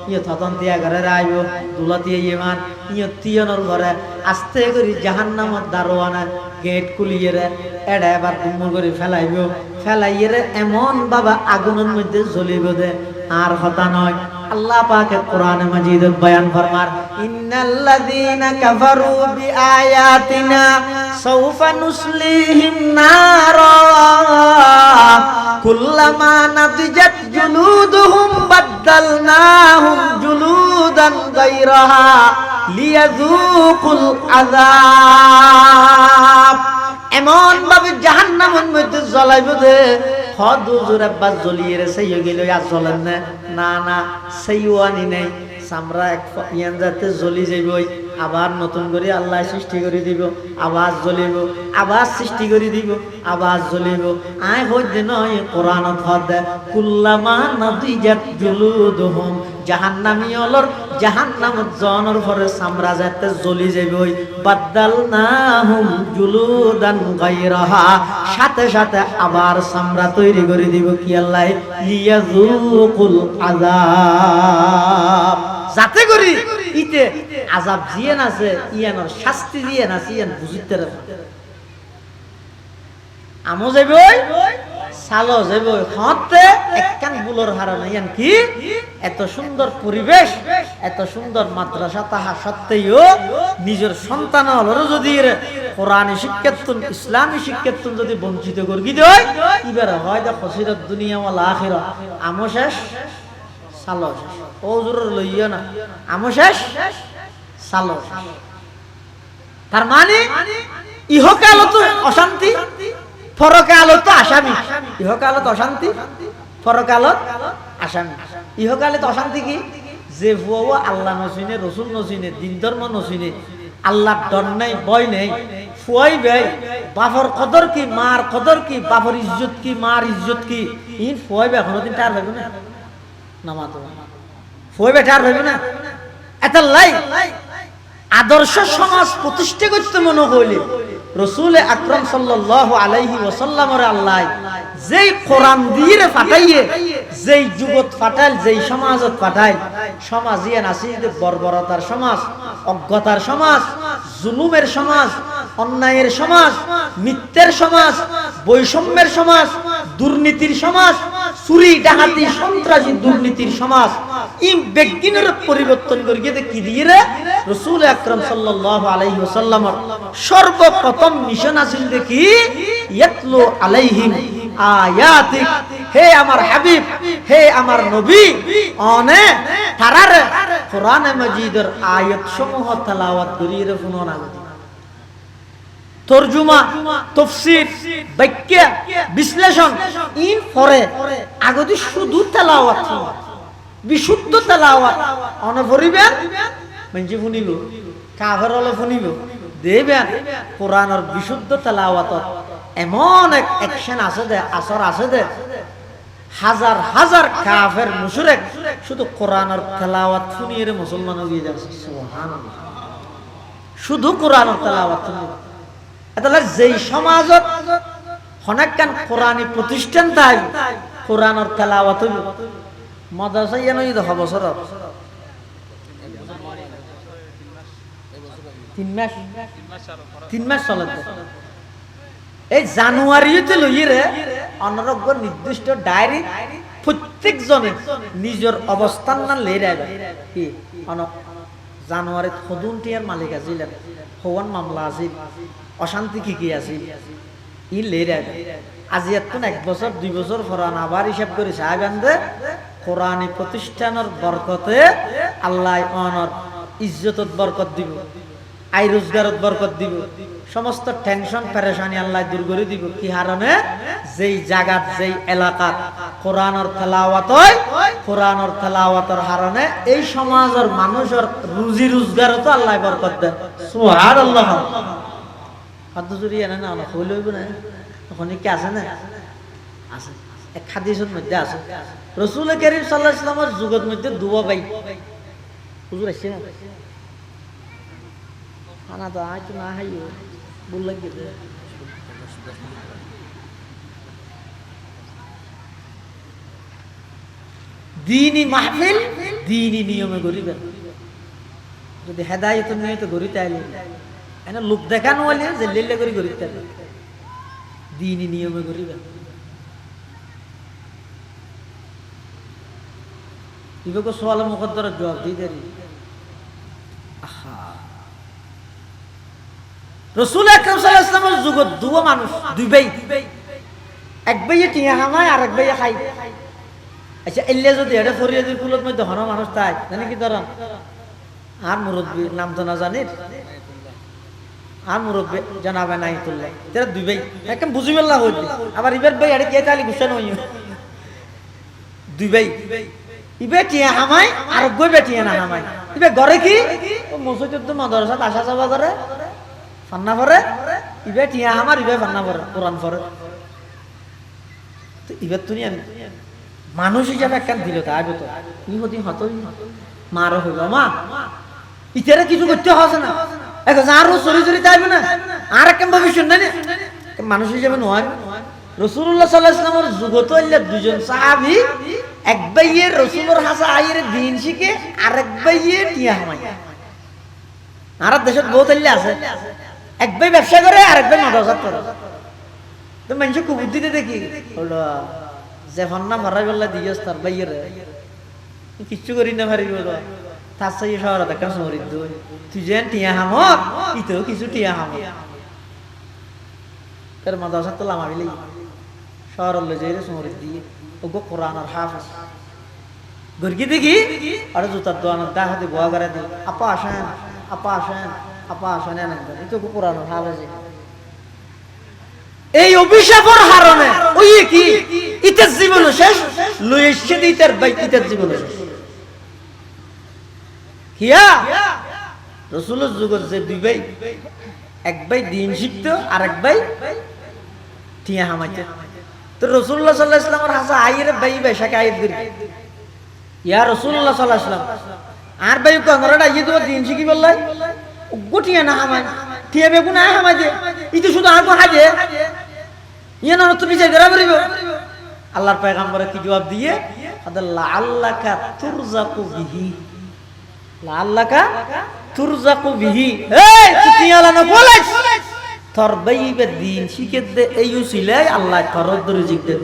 ইয়ে থতন্তিয়া ঘরে আইব দুলাতিয়া ইমান ইয়ে তিয়নর ঘরে আস্তে করে জাহান্নামত দারোয়ানা গেট খুলিয়ে রে এড়া এবার কুমুর করে ফেলাইব ফেলাইয়ে রে এমন বাবা আগুনের মধ্যে জ্বলিব দে আর হতা নয় আল্লাহ পাকে কোরআনে মাজিদে বয়ান ফরমার ইন্নাল্লাযীনা কাফারু বিআয়াতিনা সাউফা নুসলিহিম নারা কুল্লামা নাদিজাত জুলুদুহুম বাদদালনাহুম জুলুদান গায়রাহা লিয়াযুকুল আযাব এমন ভাবে জাহান্নামের মধ্যে জ্বলাইব দে হদ হুজুর আব্বা জ্বলিয়ে রে সেই গেল আর জ্বলেন না না না সেইও আনি নাই সামরা এক ইয়ান যাতে জ্বলি যাইবই আবার নতুন করে আল্লাহ সৃষ্টি করে দিব আবার জ্বলিব আবার সৃষ্টি করে দিব আবার জ্বলিব আয় হইতে নয় কোরআনত হদ কুল্লামা নাদিজাত জুলুদুহুম জাহান্নামী অলর জাহান্নামত জনের পরে সামরা যাতে জ্বলি যাইবই বাদদালনাহুম জুলুদান গায়রাহা সাথে সাথে আবার সামরা তৈরি করে দিব কি আল্লাহ লিয়াযুকুল আযাব যাতে করি ইতে আযাব জিয়েন আছে ইয়ানোর শাস্তি জিয়েন আছে ইয়ান বুঝিতে রে আমো যাইবই সালো যাইবই হতে একখান বুলোর হারানো ইয়ান কি এত সুন্দর পরিবেশ এত সুন্দর মাদ্রাসা তাহা সত্ত্বেও নিজের সন্তান হলো যদি কোরআনী শিক্ষাতুন ইসলামী শিক্ষাতুন যদি বঞ্চিত করি দেয় এবার হয় দা খসিরত দুনিয়া ওয়াল আখিরা আমো শেষ সালো ও জরুর লইয়া না আমো শেষ সালো তার মানে ইহকাল তো অশান্তি পরকালত তো আসামি ইহকালত অশান্তি পরকালত আসামি ইহকালে তো অশান্তি কি যে ভুয়া আল্লাহ নসিনে রসুল নসিনে দিন ধর্ম নসিনে আল্লাহ ডর নাই ভয় নেই ফুয়াই ভাই বাপর কদর কি মার কদর কি বাপর ইজ্জত কি মার ইজ্জত কি ইন ফুয়াই ভাই এখনো দিন টার ভাইব না নামা তো ফুয়াই ভাই টার ভাইব না এত লাই আদর্শ সমাজ প্রতিষ্ঠা করতে মনে হইলে রসুল আকরাম সাল্লাল্লাহু আলাইহি ওয়াসাল্লামের আল্লাহ যেই কোরআন দিয়ে ফাটাইয়ে যেই যুগত ফাটাইল যেই সমাজত ফাটাইল সমাজিয়ে নাসিদে বর্বরতার সমাজ অজ্ঞতার সমাজ জুলুমের সমাজ অন্যায়ের সমাজ মিথ্যের সমাজ বৈষম্যের সমাজ দুর্নীতির সমাজ চুরি ডাকাতি সন্ত্রাসী দুর্নীতির সমাজ এই বেগিনের পরিবর্তন করিয়ে কি দিয়ে রে রাসূল আকরাম সাল্লাল্লাহু আলাইহি ওয়াসাল্লামের সর্বপ্রথম মিশন আছিল দেখি ইয়াতলু আলাইহিম আয়াতিক হে আমার হাবিব হে আমার নবী অনে তারারে কোরআনে মাজিদের আয়াত সমূহ তেলাওয়াত করিয়ে রে ফুননা তরজুমা তাফসীর ব্যাখ্যা বিশ্লেষণ ইন পরে আগদি শুধু তেলাওয়াত বিশুদ্ধ তেলাওয়াত অনে পড়িবেন মানে শুনিব কাফের হলে শুনিব দেবেন কোরআনের বিশুদ্ধ তেলাওয়াত এমন এক অ্যাকশন আছে দে আসর আছে দে হাজার হাজার কাফের মুশরিক শুধু কোরআনের তেলাওয়াত শুনিয়ে মুসলমান হয়ে যাচ্ছে সুবহানাল্লাহ শুধু কোরআনের তেলাওয়াত শুনিয়ে তাহলে যেই সমাজত অনেকখান কোরআনী প্রতিষ্ঠান তাই কোরআনের তেলাওয়াত মাদ্রাসা ইয়ানো ঈদ হবে বছর 3 মাস চলে এই জানুয়ারিতে লইরে অনরজ্ঞ নির্দিষ্ট ডায়েরি প্রত্যেক জনে নিজের অবস্থান না লেরাইবে কি জানুয়ারিত হদুনটিয়ার মালিক আছিলেন হওয়ান মামলা আছিল অশান্তি কি আছিল ই লেরাইবে আজি এতন 1 বছর 2 বছর ফরান আবার হিসাব করে সাহেবানদে কোরআনী প্রতিষ্ঠানের বরকতে আল্লাহ অনর ইজ্জতত বরকত দিব আই রোজগারত বরকত দিব সমস্ত টেনশন পেরেশানি আল্লাহ দূর করে দিব কি কারণে যেই জায়গাত যেই এলাকাত কোরআনের তেলাওয়াত হয় কোরআনের তেলাওয়াতের কারণে এই সমাজের মানুষের রুজি রোজগারত আল্লাহ বরকত দেয় সুবহানাল্লাহ কত জুরি এনে না হলো হইলইব না ওখানে কি আছে না আছে এক হাদিসের মধ্যে আছে রাসূল কারীম সাল্লাল্লাহু আলাইহি ওয়াসাল্লামের যুগের মধ্যে দুয়া ভাই হুজুর আসছে না আনা তো আজ না হাইও ভুল লাগে দীনি মাহফিল দিনই নিয়মে গরিবেন যদি হেদায়েত নিয়ে তো গরিতে আইলে এনে লোক দেখানো হলে যে লেলে করে গরিতে দিনই নিয়মে গরিবেন ইবকে সওয়াল মুকদ্দর জবাব দিয়ে দেরি রাসূল আকরাম সাল্লাল্লাহু আলাইহি ওয়াসাল্লামের যুগত দুটো মানুষ দুই ভাই এক ভাইয়ে টিয়া হামায় আর এক ভাইয়ে খাই আচ্ছা এল্লে যদি এটা ফরিয়াদির কুলত মধ্যে হন মানুষ তাই জানি কি ধরন আর মুরব্বীর নাম তো না জানির আর মুরব্বী জানাবে নাই তুল্লাহ তেরা দুই ভাই একদম বুঝিবেল্লা হইছে আবার ইবের ভাই এটা কে তালি গুছান হই দুই ভাই ইবে টিয়া হামায় আর গই বেটিয়া না হামায় ইবে ঘরে কি ও মসজিদ তো মাদ্রাসাত আসা যাওয়া করে ফান্না পরে ইবে টিয়া হামার ইবে ফান্না পরে কোরআন পরে তো ইবে তো নিয়ে মানুষ হিসাবে একখান দিল তা আগে তো ই হতি হতই মারও হইল মা ইতারে কিছু করতে হবে না এখন আরো চুরি চুরি তাইবে না আর একখান ভবিষ্যৎ নাই মানুষ হিসাবে নয় রাসূলুল্লাহ সাল্লাল্লাহু আলাইহি ওয়াসাল্লামের যুগত হইলে দুজন সাহাবী এক ভাইয়ের রাসূলের হাসা আইরে দিন শিখে আরেক ভাইয়ে টিয়া হামাই আর দেশত বহুত হইলে আছে এক ভাই ব্যবসা করে আরেক ভাই মাদ্রাসা করে তো মানুষ খুব বুদ্ধিতে দেখি হলো যে ফন্না মারাই বললা দিয়স তার ভাইয়ের কিচ্ছু করি না পারি বলো তার সাথে শহর দেখা শহরিত তুই যেন টিয়া হামক ইতেও কিছু টিয়া হামক তার মাদ্রাসা তো লামা বিলি শহর লো যাই রে শহরিত দিয়ে ওগো কোরআন আর হাফেজ গর্গি দেখি আর জুতার দোয়ানোর দা হাতে গোয়া করে দিই আপা আসেন আপা আসেন আপা আসেন এনে এটা ওগো কোরআন আর হাফেজ এই অভিশাপের হারণে ওই কি ইতার জীবন শেষ লইছে দিতার ভাই ইতার জীবন শেষ কিয়া রাসূলের যুগের যে দুই ভাই এক ভাই দিন শিখতো আর এক ভাই টিয়া হামাইতে তো রাসূলুল্লাহ সাল্লাল্লাহু আলাইহি ওয়াসাল্লামের হাসা আইরে ভাই বেশাকে আয়াত করি ইয়া রাসূলুল্লাহ সাল্লাল্লাহু আলাইহি ওয়াসাল্লাম আর ভাই কোনরাটা ইয়ে তো দিন শিখি বললাই গোটিয়া না হামাই টিয়া বেগু না হামাই দে ইতো শুধু আগো হাজে ইয়ে না তুমি যে গরা বলিব আল্লাহর পয়গম্বরে কি জবাব দিয়ে আদাল্লাহ আল্লাকা তুরজাকু বিহি লাআল্লাকা তুরজাকু বিহি এই তুই আলানা বলাইস তোর বাইবে দিন শিখে দে এই উসিলাই আল্লাহ তোর রিজিক দে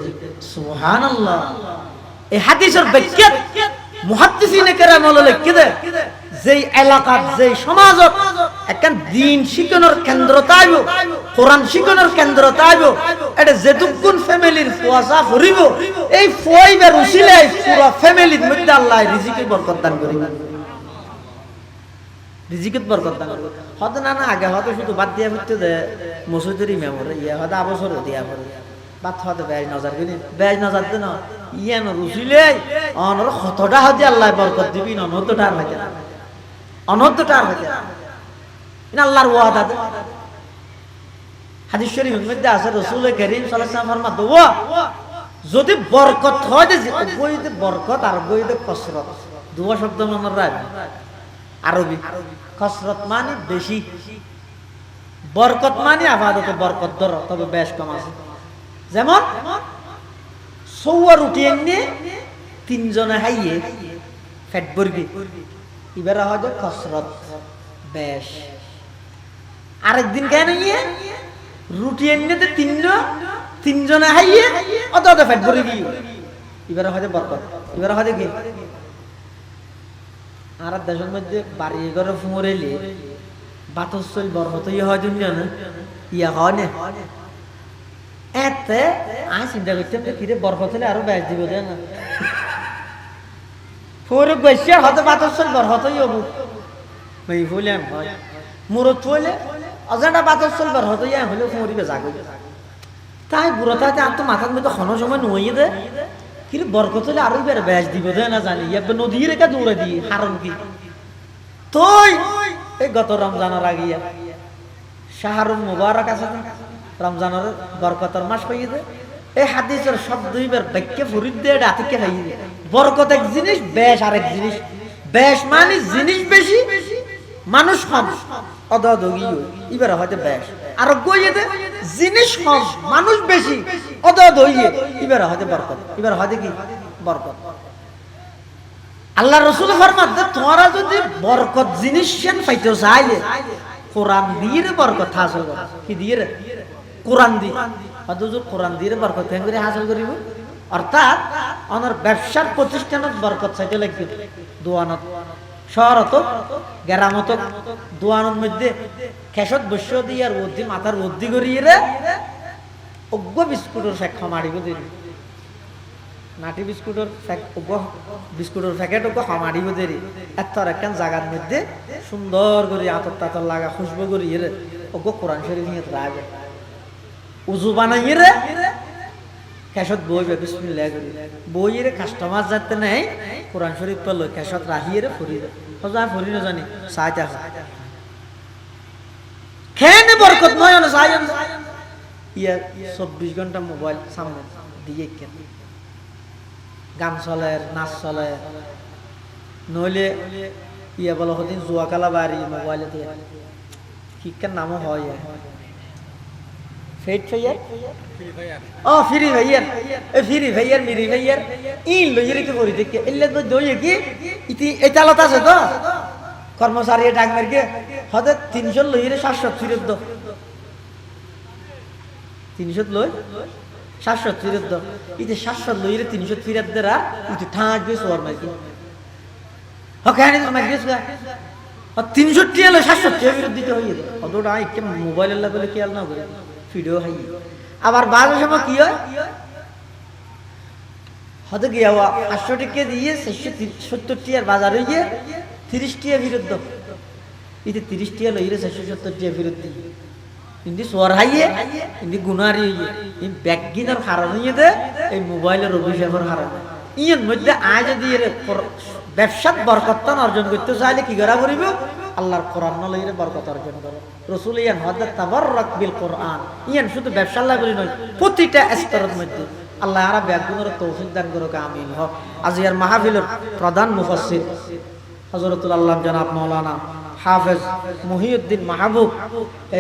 সুবহানাল্লাহ এই হাদিসের ব্যাখ্যা মুহাদ্দিসিনে কেরাম লিখে দে যেই এলাকার যেই সমাজত একখান দিন শিখানোর কেন্দ্র তাইব কোরআন শিখানোর কেন্দ্র তাইব এটা যেটুকুন ফ্যামিলির ফুয়াশা ভরিব এই ফুয়াইবার উসিলাই পুরো ফ্যামিলির মধ্যে আল্লাহ রিজিকে বরকত দান করিবে রিজিকত বরকত দান করবে হয়তো না আগে হয়তো শুধু বাদ দিয়া হচ্ছে যে মসজিদের ইমামরে ইয়া হয়তো আবসর দিয়া পড়ে বাদ হয়তো বেজ নজর কিনে বেজ নজর দে না ইয়ান রুসিলে অনর কতটা হতে আল্লাহ বরকত দিবি অনন্তটার হইতে অনন্তটার হইতে ইনা আল্লাহর ওয়াদা দে হাদিস শরীফের মধ্যে আছে রাসূল করিম সাল্লাল্লাহু আলাইহি ওয়াসাল্লাম ফরমাতে ওয়া যদি বরকত হয় যে বইতে বরকত আর বইতে কসরত দুটো শব্দ মনে রাখবে আরবি কসরত মানে বেশি বরকত মানে আবাদতে বরকত ধর তবে বেশ কম আছে যেমন সৌয়া রুটি এনে তিনজনে হাইয়ে ফ্যাট বর্গি এবারে হয় কসরত বেশ আরেকদিন কেন নিয়ে রুটি এনে তিনজনে হাইয়ে অত অত ফ্যাট বর্গি এবারে হয় বরকত এবারে হয় কি আর দেশের মধ্যে বাড়ি ঘরে ফুমরেলে বাতসল বরকত ইয়ে হয় দুনিয়া না ইয়া হয় না এতে আই চিন্তা করতাম কিরে বরকত হলে আরো বেশ দিব না ফুরে গেছে হয়তো বাতসল বরকত ইয়ে হবো মেয়ে ফুলে হয় মুরত ফুলে অজানা বাতসল বরকত ইয়ে হলে ফুমরিবে জাগো তাই বুড়োটাতে আর তো মাথার মধ্যে কোনো সময় নইয়ে দে কিন্তু বরকত হলে আরো বের বেশ দিব না জানি ইয়াবে নদীর রেখা দৌড়ে দিয়ে হারণ কি তুই এই গত রমজানের আগিয়া শাহরুল মুবারক আছে রমজানের বরকতের মাস হয়ে দে এই হাদিসের শব্দ এবার ব্যাখ্যা ফরিদ দে রাতিকে হয়ে দে বরকত এক জিনিস বেশ আরেক জিনিস বেশ মানে জিনিস বেশি মানুষ কম অদগি এবার হয়তো বেশ আর গইয়ে দে জিনিস কম মানুষ বেশি অদগিয়ে এবার হয়তো বরকত এবার হয়তো কি বরকত আল্লাহ রসুল ফরমাতে তোমরা যদি বরকত জিনিস পাইতে চাইলে কোরআন দিয়ে বরকত হাসিল করো। কি দিয়ে? কোরআন দিয়ে। হুজুর কোরআন দিয়ে বরকত কেন করে হাসিল করিব? অর্থাৎ আমার ব্যবসার প্রতিষ্ঠানত বরকত চাইতে লাগবে। দোয়ানত শহরত গ্রামত দোয়ানোর মধ্যে খেসত বস্য দিয়ে আর বুদ্ধি মাথার বুদ্ধি করিয়ে রে অজ্ঞ বিস্কুটের ফ্যাক্ট মারিব দেরি নাটি বিস্কুটের বিস্কুটের প্যাকেট ওকে হামারিব দেরি এত একখান জায়গার মধ্যে সুন্দর করে আতর তাতর লাগা খুশবু করিয়ে রে অজ্ঞ কোরআন শরীফ নিয়ে রাখবে উজু বানাইয়ে রে খেসত বইবে বিসমিল্লাহ করি বইয়ের কাস্টমার যাতে নেই কোরআন শরীফ পড়লো খেসত রাহিয়ে রে ফরিবে হজা ফরি না জানি সাইতা খেয়ে বরকত নয় না সাই ইয়া 24 ঘন্টা মোবাইল সামনে দিয়ে কেন গান চলে নাচ চলে নইলে ইয়া বলো হদিন জুয়াকালা বাড়ি মোবাইলে দিয়ে শিক্ষার নামও হয় ফেট ফাইয়ার ও ফ্রি ফাইয়ার এ ফ্রি ফাইয়ার মিরি ফাইয়ার ইন লইরে কি করি দেখে এলে তো দইয়ে কি ইতি এই চালত আছে তো কর্মচারী ডাক মারকে হদে 300 লইরে 700 ফিরত দাও 300 লই 700 ফিরত দাও ইতে 700 লইরে 300 ফিরত দেরা ইতে ঠাঁক দিয়ে সোয়ার মারকি হকানি তো মারগিস গা 300 টিয়া লই 700 টিয়া ফিরত দিতে হইয়ে অতটা একটা মোবাইল আল্লাহ বলে খেয়াল না করে ভিডিও হাই আবার বাজে সময় কি হয় হতে গিয়া 800 টাকা দিয়ে 770 টিয়ার বাজার হইয়ে 30 টিয়া ফিরত দাও ইতে 30 টিয়া লইরে 770 টিয়া ফিরত দি ইন্দি সোয়ার হাইয়ে ইন্দি গুনারি হইয়ে ইন ব্যাগিনার হারান হইয়ে দে এই মোবাইলের অভিশাপের হারান ইয়ের মধ্যে আয় যদি ব্যবসাত বরকত অর্জন করতে চাইলে কি করা করিব আল্লাহর কোরআন লইরে বরকত অর্জন করো রাসূল ইয়ান হযরত তাবাররাক বিল কোরআন ইয়ান শুধু ব্যবসা লাগলি নয় প্রতিটা স্তরের মধ্যে আল্লাহ আরা ব্যাগুনের তৌফিক দান করুক আমিন হ আজিয়ার মাহফিলের প্রধান মুফাসসির হযরতুল আল্লাহ জনাব মাওলানা হাফেজ মুহিউদ্দিন মাহবুব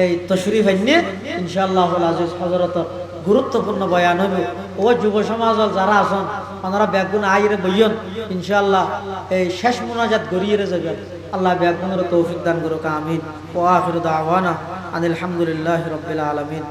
এই তশরিফ আইনে ইনশাআল্লাহুল আজিজ হযরতের গুরুত্বপূর্ণ বয়ান হবে ও যুব সমাজ যারা আছেন ওনারা ব্যাগুন আইরে বইয়ন ইনশাআল্লাহ এই শেষ মুনাজাত গড়িয়ে যাবে আল্লাহ ব্যাগুনের তৌফিক দান করুক আমিন ওয়া আখিরু দাওয়ানা আনিল হামদুলিল্লাহি রাব্বিল আলামিন